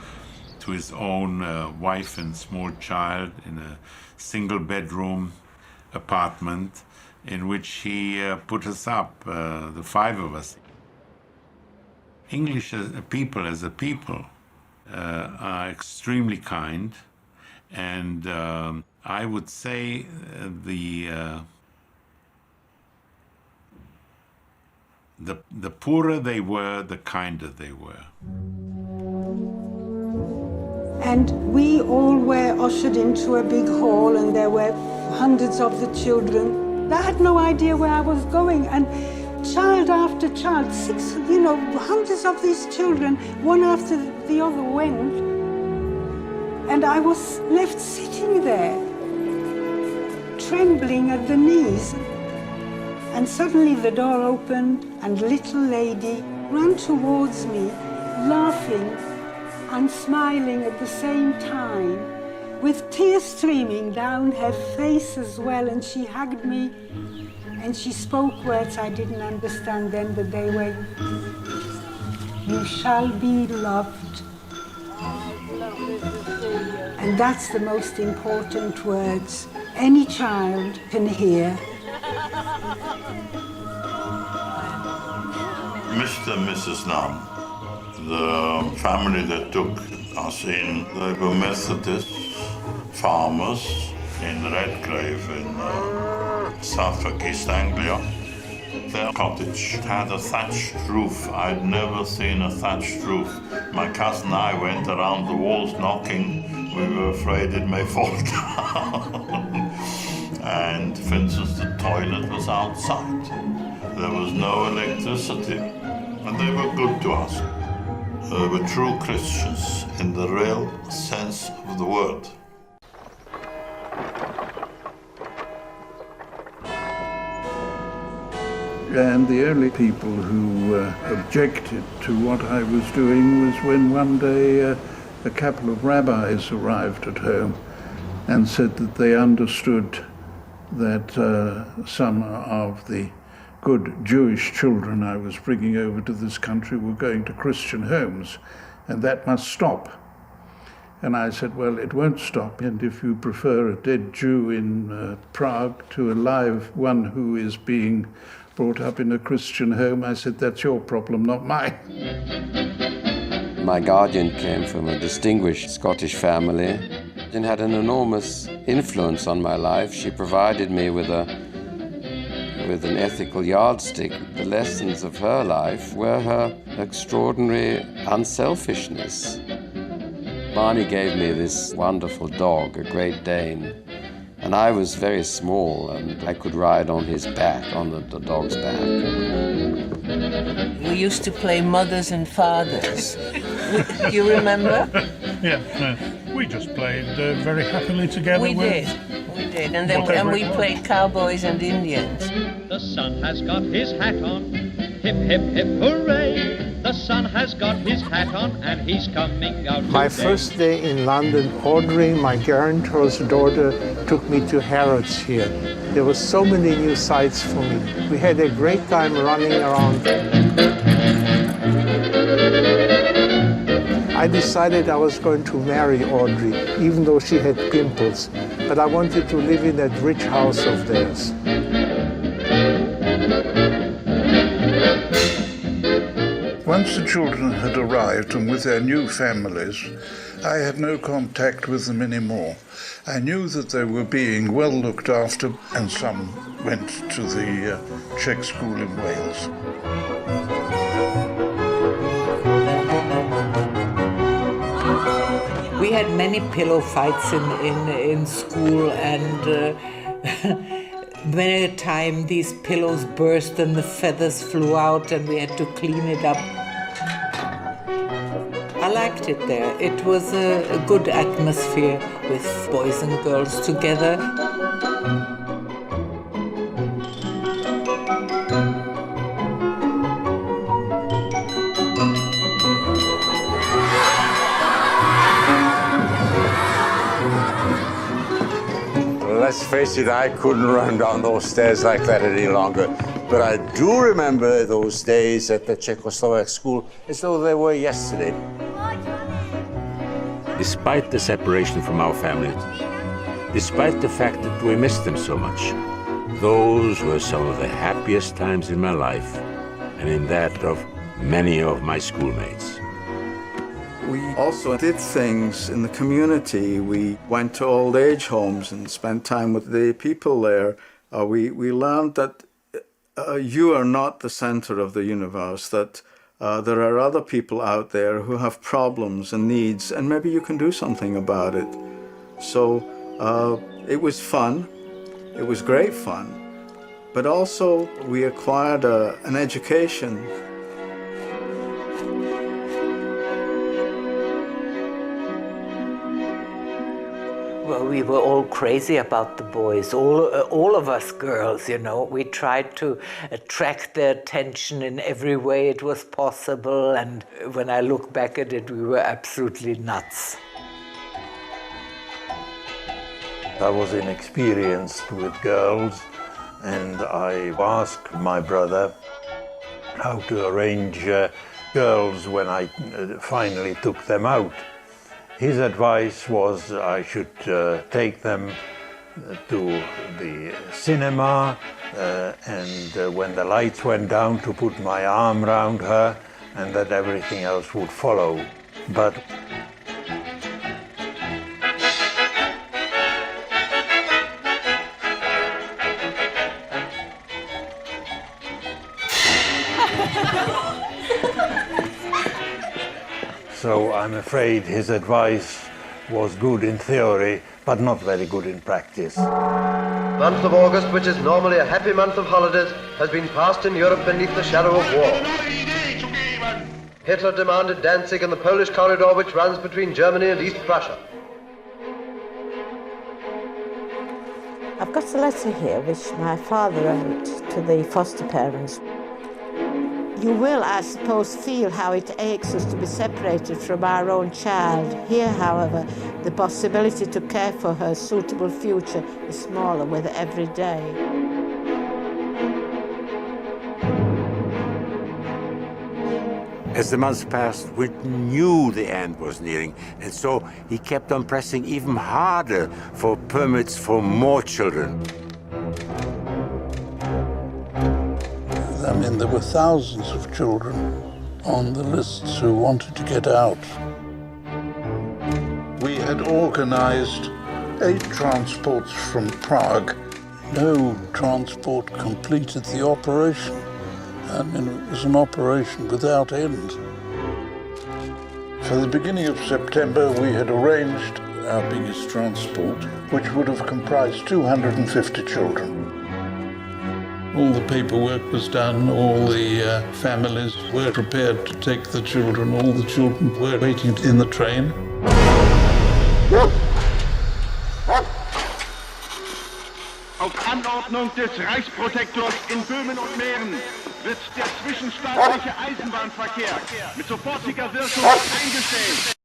his own wife and small child in a single-bedroom apartment in which he put us up, the five of us. English people as a people are extremely kind, and I would say the poorer they were, the kinder they were. And we all were ushered into a big hall, and there were hundreds of the children. I had no idea where I was going, and child after child, hundreds of these children, one after the other went. And I was left sitting there, trembling at the knees. And suddenly the door opened, and a little lady ran towards me, laughing and smiling at the same time, with tears streaming down her face as well, and she hugged me, and she spoke words I didn't understand then, but they were, "You shall be loved." And that's the most important words any child can hear. Mr. and Mrs. Nam, the family that took us in, they were Methodist farmers in Redgrave in Suffolk, East Anglia. Their cottage had a thatched roof. I'd never seen a thatched roof. My cousin and I went around the walls knocking. We were afraid it may fall down. And for instance, the toilet was outside. There was no electricity. And they were good to us. They were true Christians in the real sense of the word. And the only people who objected to what I was doing was when one day a couple of rabbis arrived at home and said that they understood that some of the good Jewish children I was bringing over to this country were going to Christian homes, and that must stop. And I said, well, it won't stop, and if you prefer a dead Jew in Prague to a live one who is being brought up in a Christian home, I said, that's your problem, not mine. My guardian came from a distinguished Scottish family and had an enormous influence on my life. She provided me with an ethical yardstick. The lessons of her life were her extraordinary unselfishness. Barney gave me this wonderful dog, a Great Dane, and I was very small and I could ride on his back, on the dog's back. We used to play mothers and fathers. Do you remember? Yeah, we just played very happily together. We did, and then we played cowboys and Indians. The sun has got his hat on, hip, hip, hip, hooray! The sun has got his hat on and he's coming out today. My first day in London, Audrey, my guarantor's daughter, took me to Harrods here. There were so many new sights for me. We had a great time running around. I decided I was going to marry Audrey, even though she had pimples. But I wanted to live in that rich house of theirs. Once the children had arrived and with their new families, I had no contact with them anymore. I knew that they were being well looked after, and some went to the Czech school in Wales. We had many pillow fights in school, and many a time these pillows burst and the feathers flew out and we had to clean it up. I liked it there. It was a good atmosphere with boys and girls together. Let's face it, I couldn't run down those stairs like that any longer. But I do remember those days at the Czechoslovak school as though they were yesterday. Despite the separation from our family, despite the fact that we missed them so much, those were some of the happiest times in my life and in that of many of my schoolmates. We also did things in the community. We went to old age homes and spent time with the people there. We learned that you are not the center of the universe, that there are other people out there who have problems and needs, and maybe you can do something about it. So it was fun. It was great fun. But also we acquired an education. Well, we were all crazy about the boys, all of us girls, you know. We tried to attract their attention in every way it was possible, and when I look back at it, we were absolutely nuts. I was inexperienced with girls, and I asked my brother how to arrange girls when I finally took them out. His advice was I should take them to the cinema and when the lights went down to put my arm around her and that everything else would follow. But so I'm afraid his advice was good in theory, but not very good in practice. The month of August, which is normally a happy month of holidays, has been passed in Europe beneath the shadow of war. Hitler demanded Danzig and the Polish corridor which runs between Germany and East Prussia. I've got a letter here which my father wrote to the foster parents. You will, I suppose, feel how it aches us to be separated from our own child. Here, however, the possibility to care for her suitable future is smaller with every day. As the months passed, Winton knew the end was nearing, and so he kept on pressing even harder for permits for more children. I mean, there were thousands of children on the lists who wanted to get out. We had organized 8 transports from Prague. No transport completed the operation. I mean, it was an operation without end. For the beginning of September, we had arranged our biggest transport, which would have comprised 250 children. All the paperwork was done, all the families were prepared to take the children, all the children were waiting in the train. Auf Anordnung des Reichsprotektors in Böhmen und Mähren wird der zwischenstaatliche Eisenbahnverkehr mit sofortiger Wirkung eingestellt.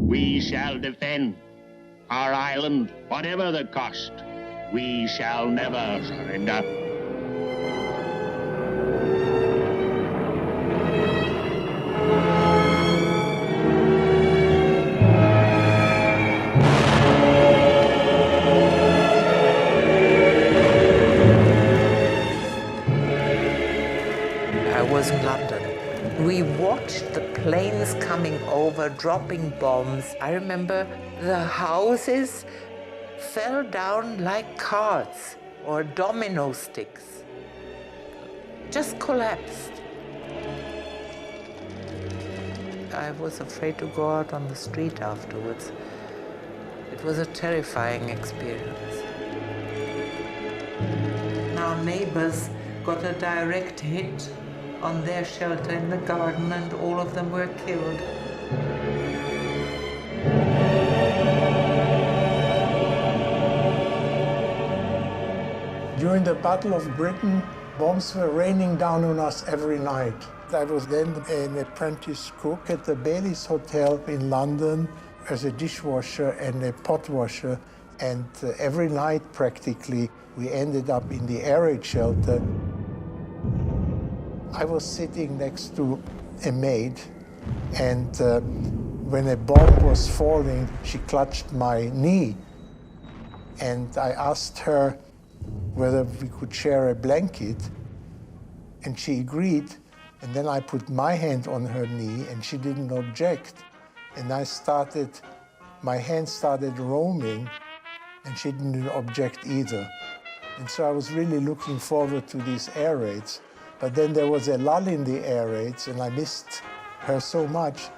We shall defend our island, whatever the cost. We shall never surrender. I was in London. We watched the planes coming over, dropping bombs. I remember the houses fell down like cards or domino sticks. Just collapsed. I was afraid to go out on the street afterwards. It was a terrifying experience. Our neighbors got a direct hit on their shelter in the garden, and all of them were killed. During the Battle of Britain, bombs were raining down on us every night. I was then an apprentice cook at the Bailey's Hotel in London as a dishwasher and a pot washer. And every night, practically, we ended up in the air raid shelter. I was sitting next to a maid, and when a bomb was falling, she clutched my knee. And I asked her whether we could share a blanket, and she agreed. And then I put my hand on her knee, and she didn't object. And my hand started roaming, and she didn't object either. And so I was really looking forward to these air raids. But then there was a lull in the air raids, and I missed her so much.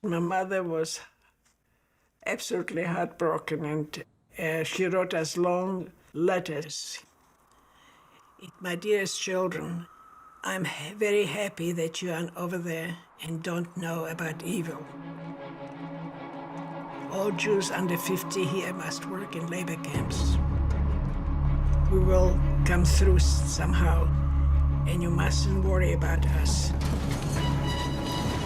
My mother was absolutely heartbroken, and she wrote us long letters. My dearest children, I'm very happy that you are over there and don't know about evil. All Jews under 50 here must work in labor camps. We will come through somehow, and you mustn't worry about us.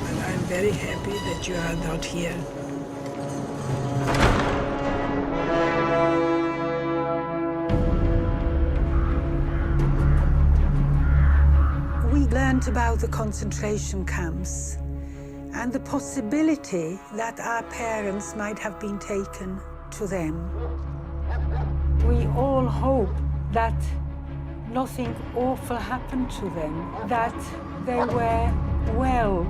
But I'm very happy that you are not here. We learned about the concentration camps and the possibility that our parents might have been taken to them. We all hope that nothing awful happened to them, that they were well.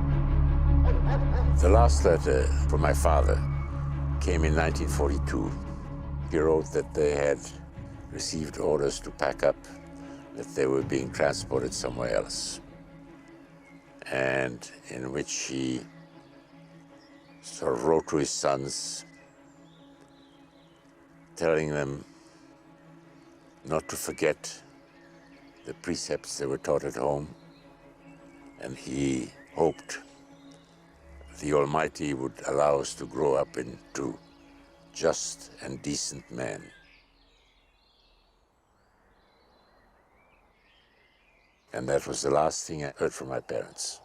The last letter from my father came in 1942. He wrote that they had received orders to pack up, that they were being transported somewhere else, and in which he sort of wrote to his sons, telling them not to forget the precepts they were taught at home, and he hoped the Almighty would allow us to grow up into just and decent men. And that was the last thing I heard from my parents.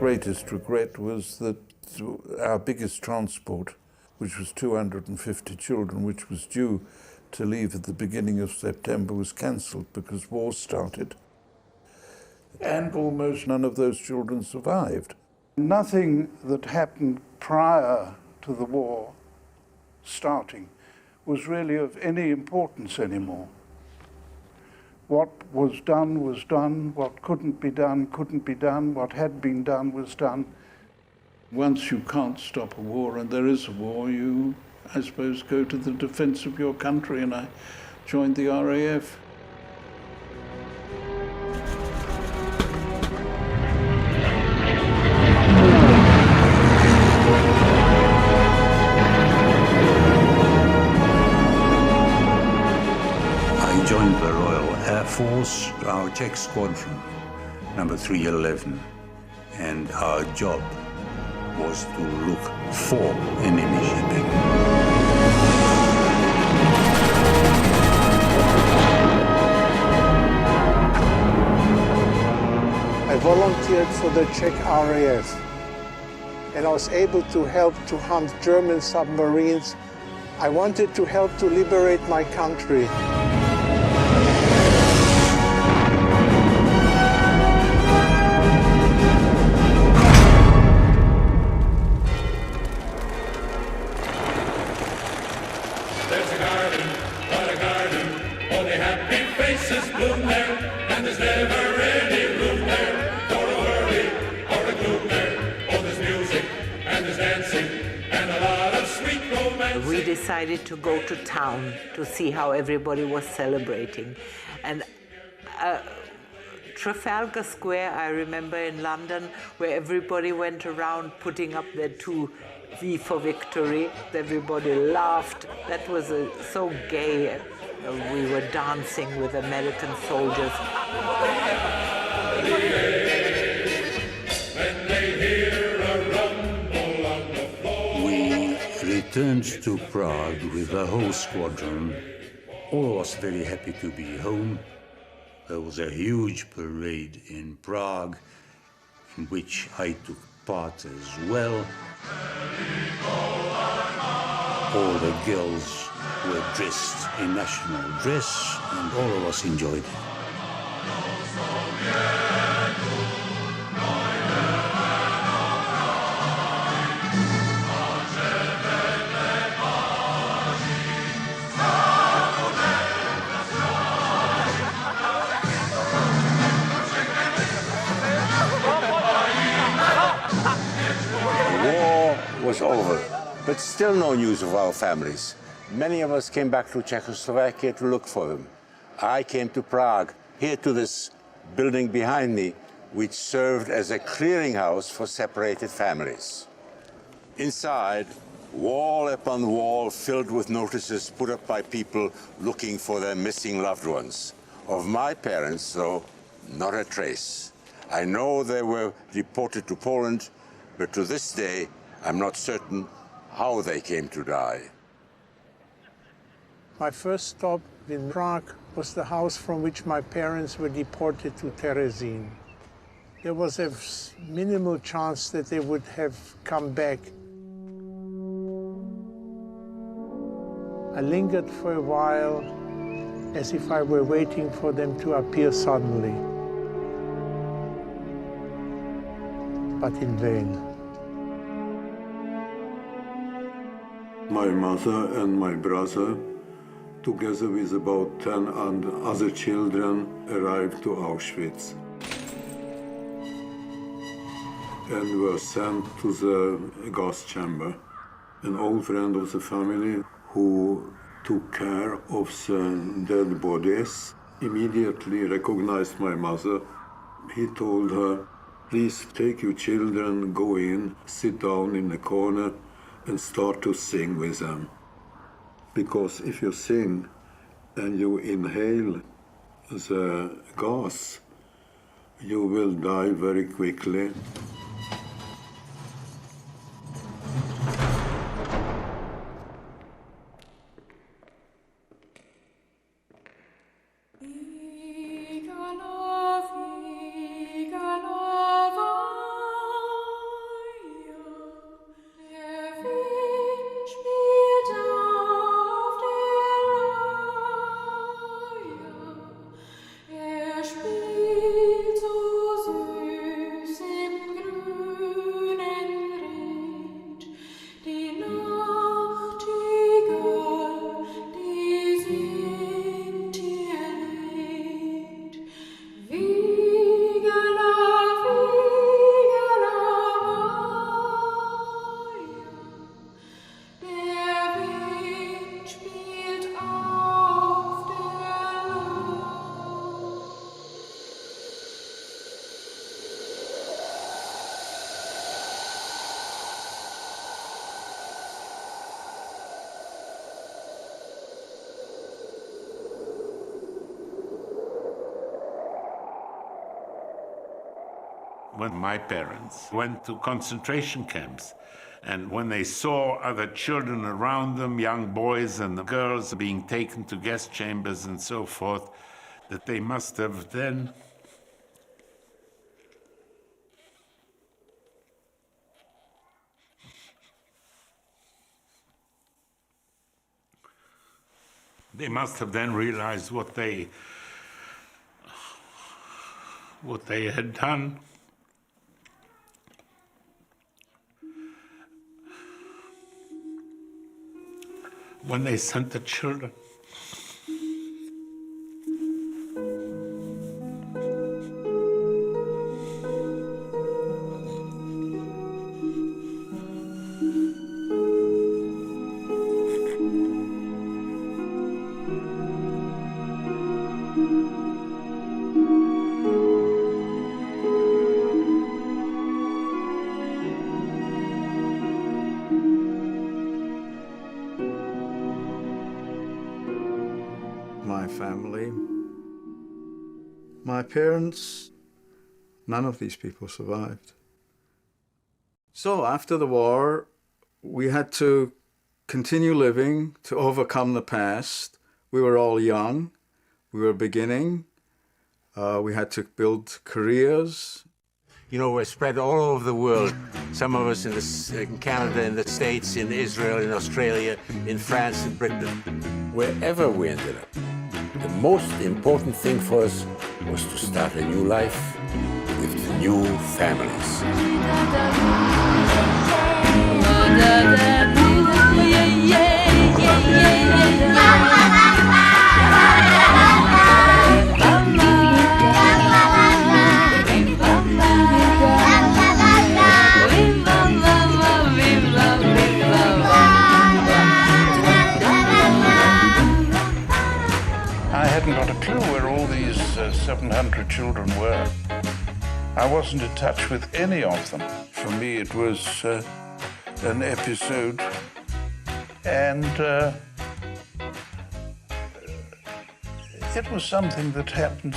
Greatest regret was that our biggest transport, which was 250 children, which was due to leave at the beginning of September, was cancelled because war started. And almost none of those children survived. Nothing that happened prior to the war starting was really of any importance anymore. What was done, what couldn't be done, what had been done was done. Once you can't stop a war, and there is a war, you, I suppose, go to the defense of your country, and I joined the RAF. I joined the Royal Air Force, our Czech squadron, number 311, and our job was to look for enemy shipping. I volunteered for the Czech RAF, and I was able to help to hunt German submarines. I wanted to help to liberate my country. And there's music, and there's dancing, and a lot of We decided to go to town to see how everybody was celebrating. And Trafalgar Square, I remember in London, where everybody went around putting up their two V for Victory. Everybody laughed. That was so gay. We were dancing with American soldiers. We returned to Prague with the whole squadron. All of us very happy to be home. There was a huge parade in Prague, in which I took part as well. All the girls were dressed in national dress, and all of us enjoyed it. Was over, but still no news of our families. Many of us came back to Czechoslovakia to look for them. I came to Prague, here to this building behind me, which served as a clearinghouse for separated families. Inside, wall upon wall filled with notices put up by people looking for their missing loved ones. Of my parents, though, not a trace. I know they were deported to Poland, but to this day, I'm not certain how they came to die. My first stop in Prague was the house from which my parents were deported to Terezín. There was a minimal chance that they would have come back. I lingered for a while, as if I were waiting for them to appear suddenly, but in vain. My mother and my brother, together with about 10 other children, arrived to Auschwitz and were sent to the gas chamber. An old friend of the family who took care of the dead bodies immediately recognized my mother. He told her, "Please take your children, go in, sit down in the corner, and start to sing with them. Because if you sing and you inhale the gas, you will die very quickly." When my parents went to concentration camps, and when they saw other children around them, young boys and girls being taken to gas chambers and so forth, that they must have then realized what they had done. When they sent the children. family. My parents, none of these people survived. So after the war, we had to continue living to overcome the past. We were all young. We were beginning. We had to build careers. You know, we're spread all over the world. Some of us in Canada, in the States, in Israel, in Australia, in France, in Britain. Wherever we ended up, the most important thing for us was to start a new life with new families. I hadn't got a clue where all these 700 children were. I wasn't in touch with any of them. For me, it was an episode, and it was something that happened.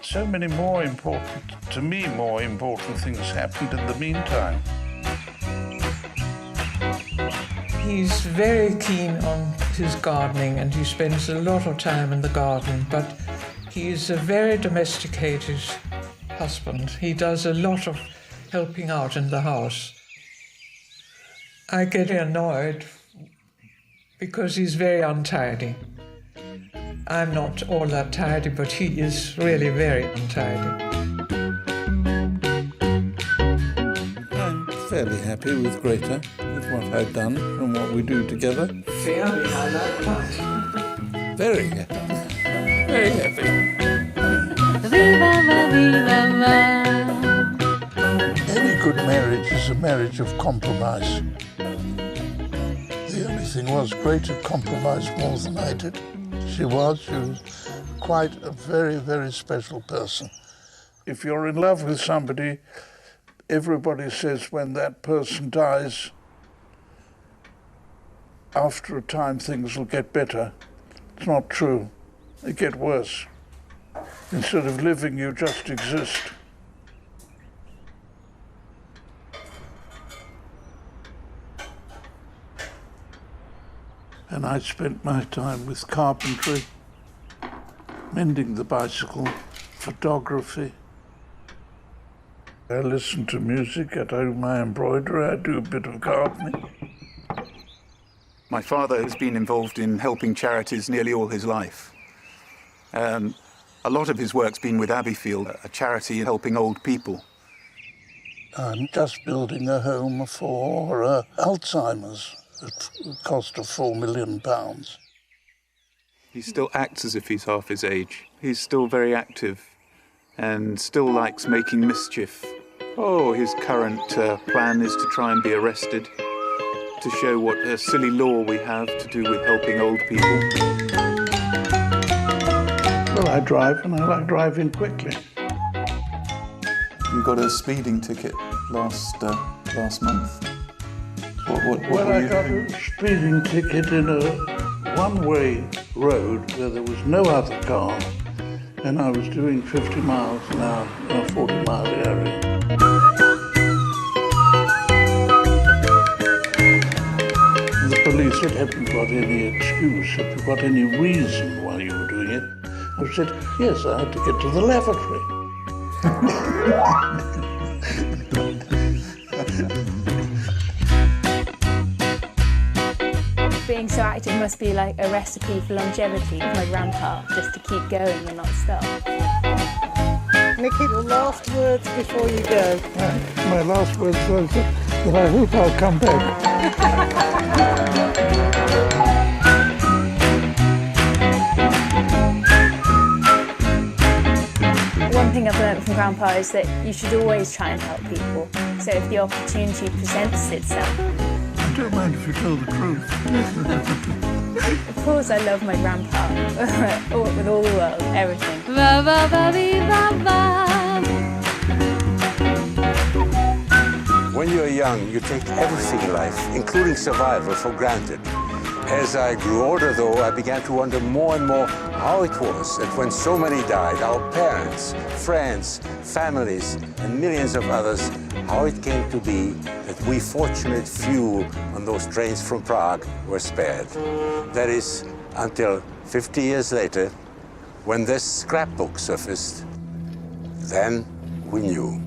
So many more important, to me, more important things happened in the meantime. He's very keen on his gardening and he spends a lot of time in the garden, but he's a very domesticated husband. He does a lot of helping out in the house. I get annoyed because he's very untidy. I'm not all that tidy, but he is really very untidy. I'm fairly happy with Greta, with what I've done and what we do together. Fairly, I like that. Very happy. Very happy. Any good marriage is a marriage of compromise. The only thing was, Greta compromised more than I did. She was quite a very, very special person. If you're in love with somebody, everybody says when that person dies, after a time things will get better. It's not true. They get worse. Instead of living, you just exist. And I spent my time with carpentry, mending the bicycle, photography. I listen to music, at home I embroider, I do a bit of gardening. My father has been involved in helping charities nearly all his life. A lot of his work's been with Abbeyfield, a charity helping old people. I'm just building a home for Alzheimer's at the cost of £4 million. He still acts as if he's half his age. He's still very active and still likes making mischief. Oh, his current plan is to try and be arrested, to show what a silly law we have to do with helping old people. Well, I drive and I like driving quickly. You got a speeding ticket last month. What I got a speeding ticket in a one-way road where there was no other car, and I was doing 50 miles an hour in a 40-mile area. The police said, "Have you got any excuse? Have you got any reason why you were doing it?" I said, "Yes, I had to get to the lavatory." Being so active must be like a recipe for longevity for my grandpa, just to keep going and not stop. Nicky, your last words before you go. My last words was that I hope I'll come back. One thing I've learned from Grandpa is that you should always try and help people. So if the opportunity presents itself. I don't mind if you tell the truth. Of course I love my grandpa. With all the world, everything. When you're young, you take everything in life, including survival, for granted. As I grew older, though, I began to wonder more and more how it was that when so many died, our parents, friends, families, and millions of others, how it came to be that we fortunate few on those trains from Prague were spared. That is, until 50 years later, when this scrapbook surfaced, then we knew.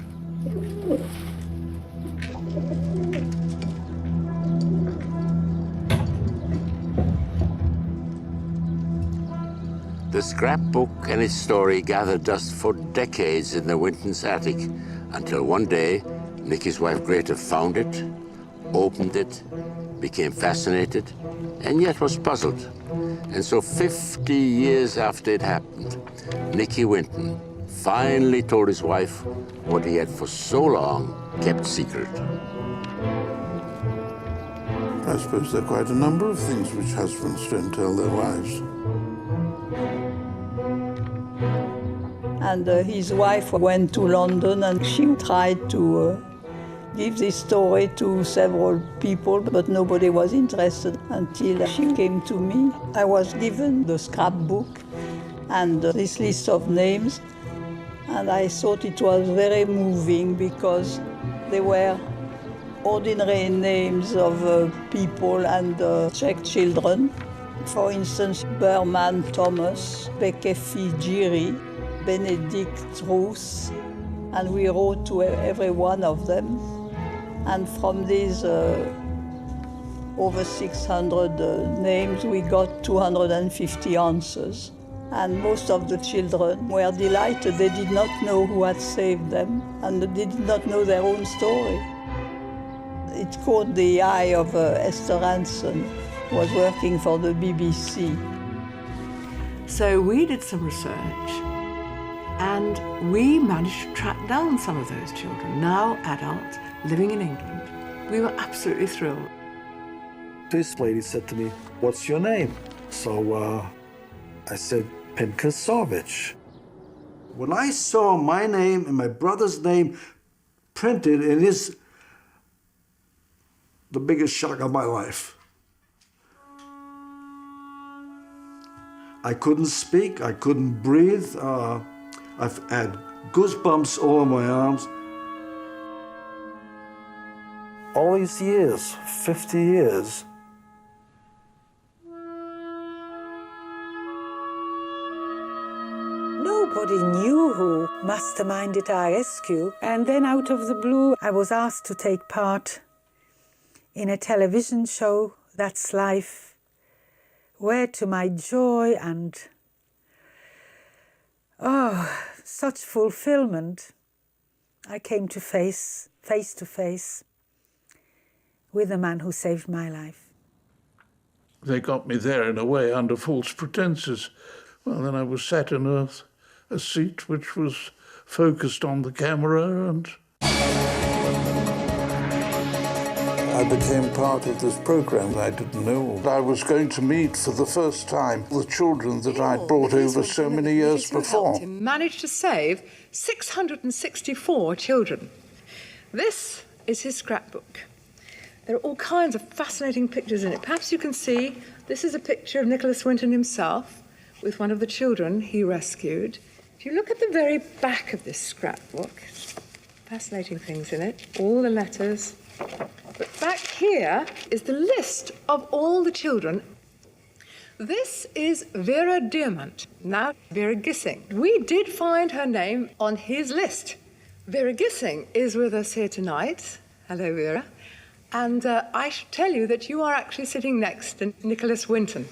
The scrapbook and its story gathered dust for decades in the Winton's attic, until one day, Nicky's wife Greta found it, opened it, became fascinated, and yet was puzzled. And so 50 years after it happened, Nicky Winton finally told his wife what he had for so long kept secret. I suppose there are quite a number of things which husbands don't tell their wives. And his wife went to London and she tried to give this story to several people, but nobody was interested until she came to me. I was given the scrapbook and this list of names, and I thought it was very moving because they were ordinary names of people and Czech children. For instance, Berman Thomas, Bekefi Jiri, Benedict Ruth, and we wrote to every one of them. And from these over 600 names, we got 250 answers. And most of the children were delighted. They did not know who had saved them, and they did not know their own story. It caught the eye of Esther Ranson, who was working for the BBC. So we did some research, and we managed to track down some of those children, now adults, living in England. We were absolutely thrilled. This lady said to me, "What's your name?" So I said, Pinka Savic. When I saw my name and my brother's name printed, it is the biggest shock of my life. I couldn't speak, I couldn't breathe. I've had goosebumps all over my arms. All these years, 50 years, nobody knew who masterminded our rescue. And then out of the blue, I was asked to take part in a television show, That's Life, where to my joy and, such fulfillment, I came to face to face with the man who saved my life. They got me there in a way under false pretenses. Well, then I was sat in a seat which was focused on the camera, and I became part of this program. I didn't know I was going to meet for the first time the children that I'd brought over so many years before. He managed to save 664 children. This is his scrapbook. There are all kinds of fascinating pictures in it. Perhaps you can see, this is a picture of Nicolas Winton himself with one of the children he rescued. If you look at the very back of this scrapbook, fascinating things in it, all the letters. But back here is the list of all the children. This is Vera Diamant, now Vera Gissing. We did find her name on his list. Vera Gissing is with us here tonight. Hello, Vera. And I should tell you that you are actually sitting next to Nicolas Winton.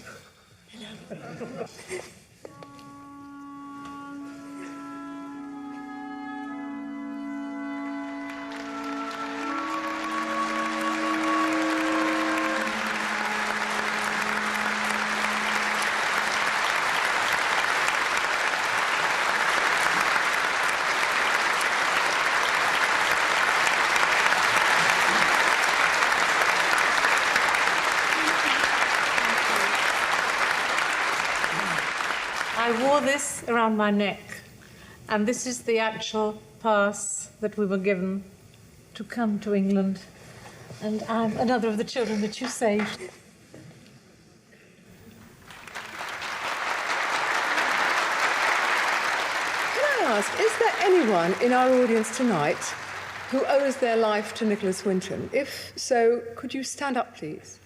I wore this around my neck, and this is the actual pass that we were given to come to England, and I'm another of the children that you saved. ask, is there anyone in our audience tonight who owes their life to Nicholas Winton? If so, could you stand up, please?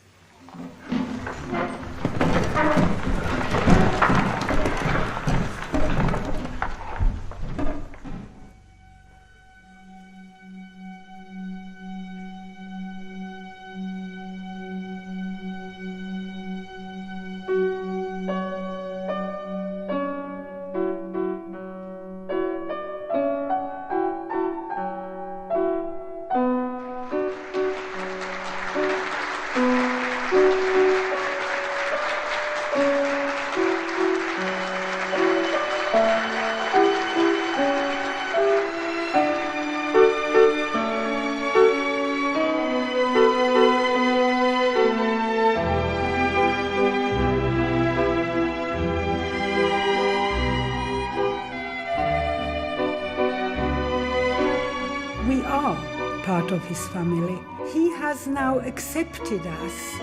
We are part of his family. He has now accepted us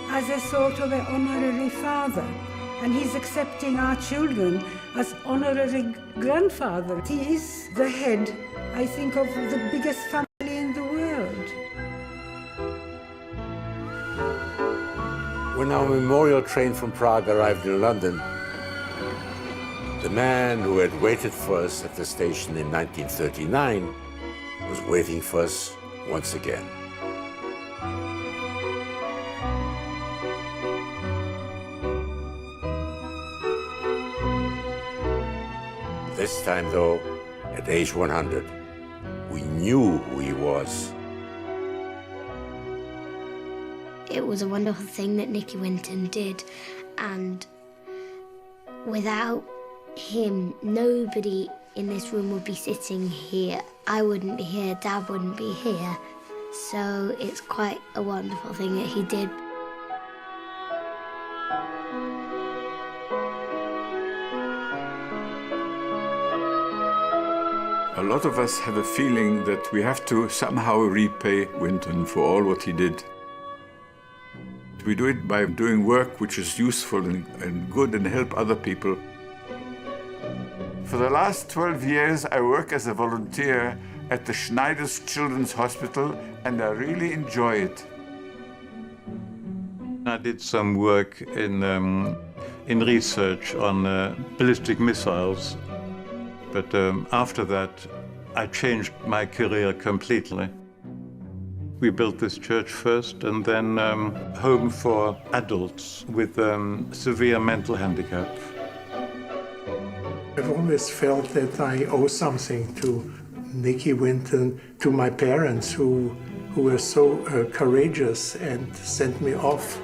as a sort of an honorary father, and he's accepting our children as honorary grandfather. He is the head, I think, of the biggest family in the world. When our memorial train from Prague arrived in London, the man who had waited for us at the station in 1939 was waiting for us once again. This time, though, at age 100, we knew who he was. It was a wonderful thing that Nicky Winton did, and without him, nobody in this room would be sitting here. I wouldn't be here, Dad wouldn't be here. So it's quite a wonderful thing that he did. A lot of us have a feeling that we have to somehow repay Winton for all what he did. We do it by doing work which is useful and good and help other people. For the last 12 years, I work as a volunteer at the Schneider's Children's Hospital, and I really enjoy it. I did some work in research on ballistic missiles, but after that, I changed my career completely. We built this church first, and then home for adults with severe mental handicap. I've always felt that I owe something to Nicky Winton, to my parents who were so courageous and sent me off.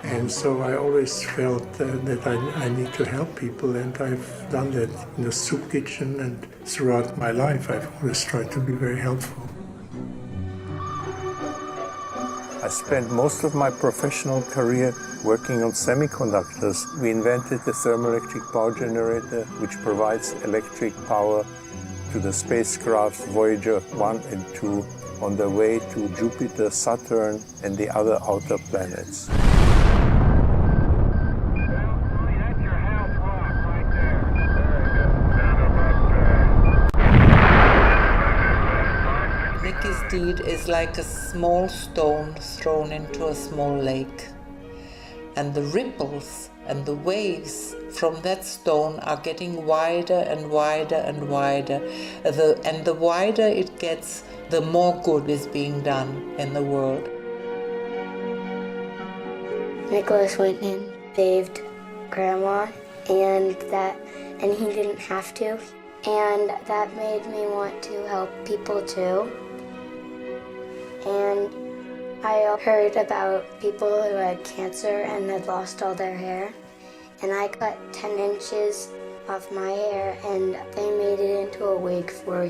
And so I always felt that I need to help people, and I've done that in the soup kitchen, and throughout my life I've always tried to be very helpful. I spent most of my professional career working on semiconductors. We invented the thermoelectric power generator, which provides electric power to the spacecrafts Voyager 1 and 2 on their way to Jupiter, Saturn, and the other outer planets. Nicky's deed is like a small stone thrown into a small lake. And the ripples and the waves from that stone are getting wider and wider and wider. And the wider it gets, the more good is being done in the world. Nicholas Winton saved Grandma, and he didn't have to. And that made me want to help people too. And I heard about people who had cancer and had lost all their hair. And I cut 10 inches off my hair, and they made it into a wig for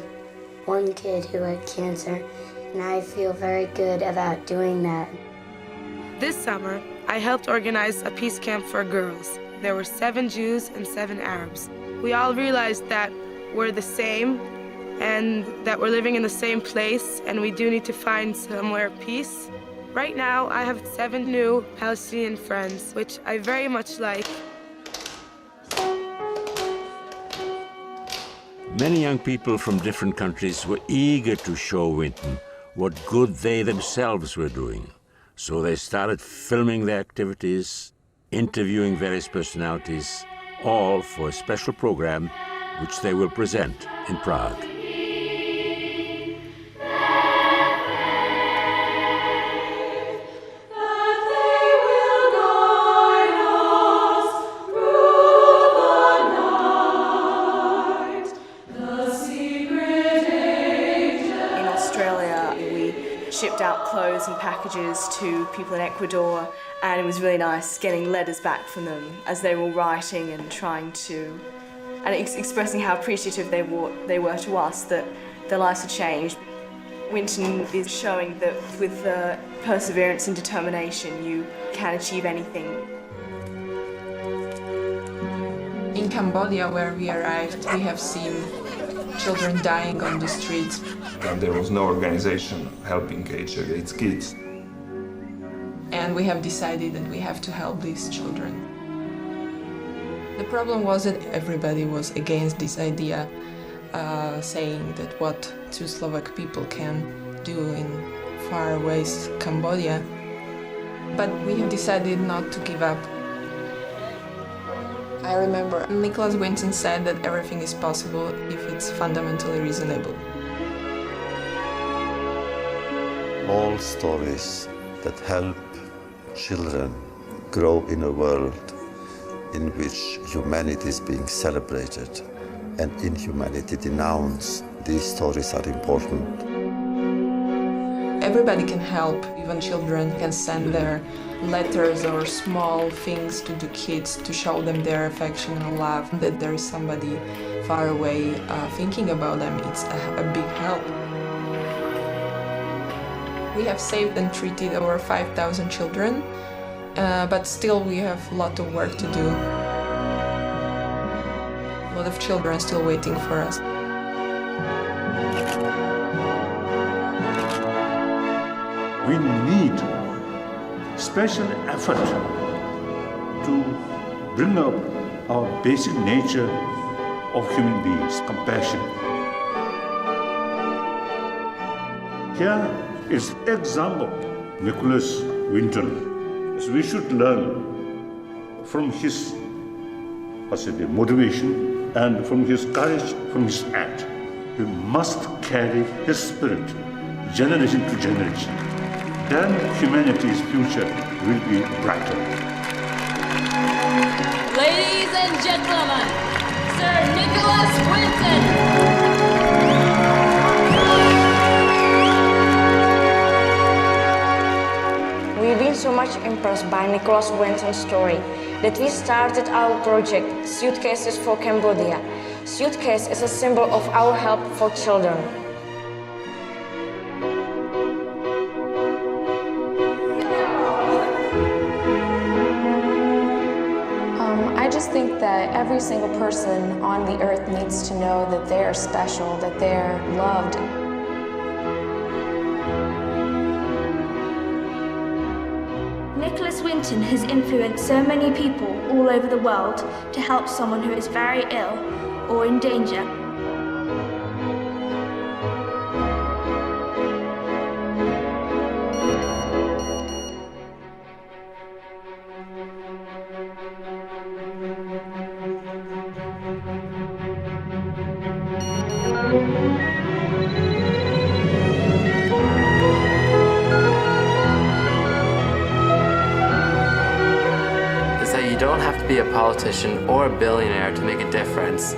one kid who had cancer. And I feel very good about doing that. This summer, I helped organize a peace camp for girls. There were 7 Jews and 7 Arabs. We all realized that we're the same, and that we're living in the same place, and we do need to find somewhere peace. Right now, I have 7 new Palestinian friends, which I very much like. Many young people from different countries were eager to show Winton what good they themselves were doing. So they started filming their activities, interviewing various personalities, all for a special program which they will present in Prague. Shipped out clothes and packages to people in Ecuador, and it was really nice getting letters back from them as they were writing and trying to, and expressing how appreciative they were to us that their lives had changed. Winton is showing that with perseverance and determination you can achieve anything. In Cambodia, where we arrived, we have seen children dying on the streets. And there was no organization helping HIV/AIDS kids. And we have decided that we have to help these children. The problem was that everybody was against this idea, saying that what two Slovak people can do in faraway Cambodia. But we have decided not to give up. I remember Nicolas Winton said that everything is possible if it's fundamentally reasonable. All stories that help children grow in a world in which humanity is being celebrated and inhumanity denounced, these stories are important. Everybody can help, even children can send their letters or small things to the kids to show them their affection and love, that there is somebody far away thinking about them. It's a big help. We have saved and treated over 5,000 children, but still we have a lot of work to do. A lot of children still waiting for us. We need special effort to bring up our basic nature of human beings, compassion. Here is example, Nicolas Winton. So we should learn from his motivation and from his courage, from his act. We must carry his spirit generation to generation. Then humanity's future will be brighter. Ladies and gentlemen, Sir Nicolas Winton. We've been so much impressed by Nicolas Winton's story that we started our project, Suitcases for Cambodia. Suitcase is a symbol of our help for children. I just think that every single person on the earth needs to know that they're special, that they're loved. Nicolas Winton has influenced so many people all over the world to help someone who is very ill or in danger. You don't have to be a politician or a billionaire to make a difference.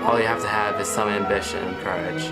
All you have to have is some ambition and courage.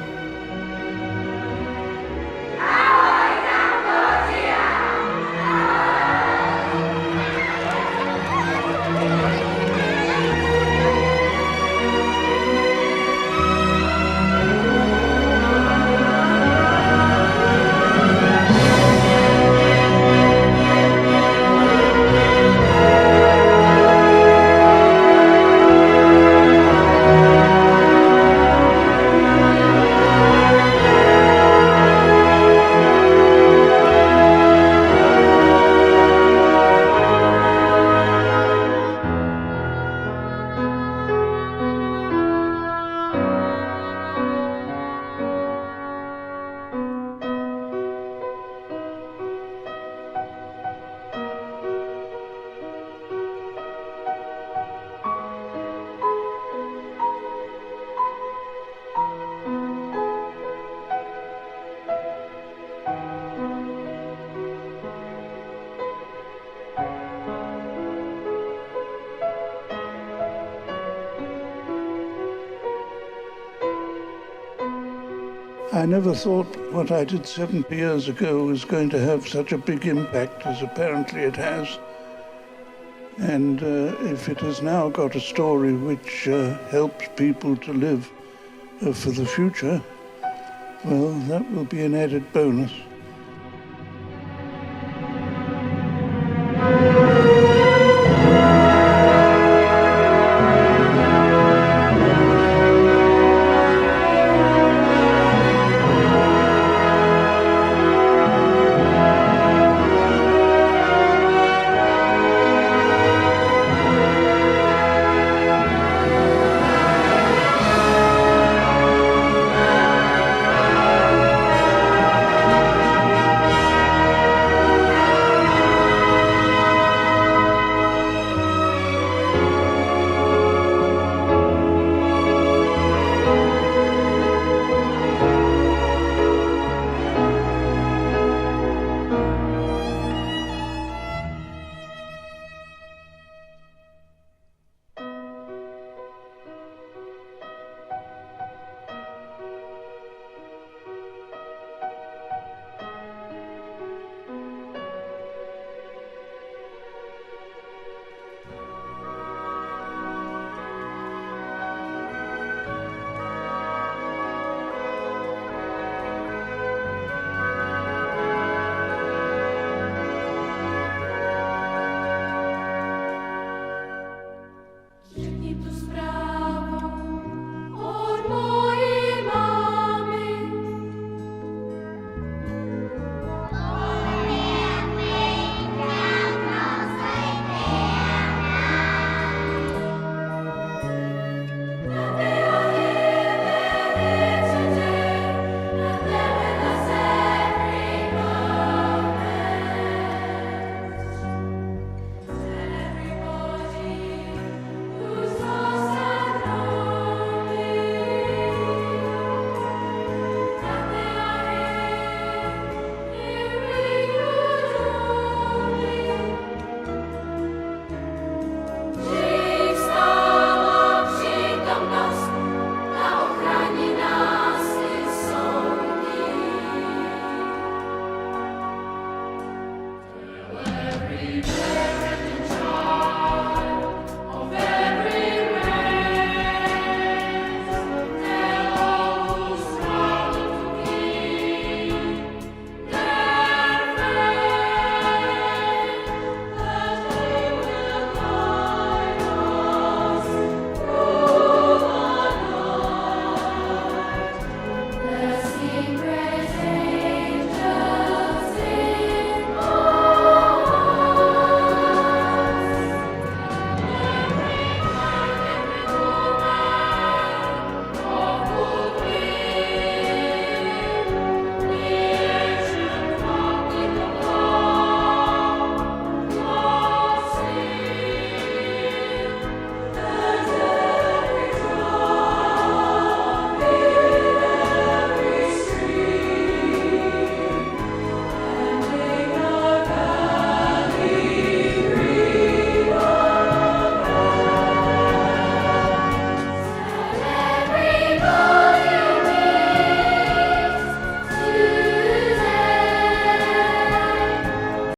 I never thought what I did 70 years ago was going to have such a big impact as apparently it has. And if it has now got a story which helps people to live for the future, well, that will be an added bonus. Every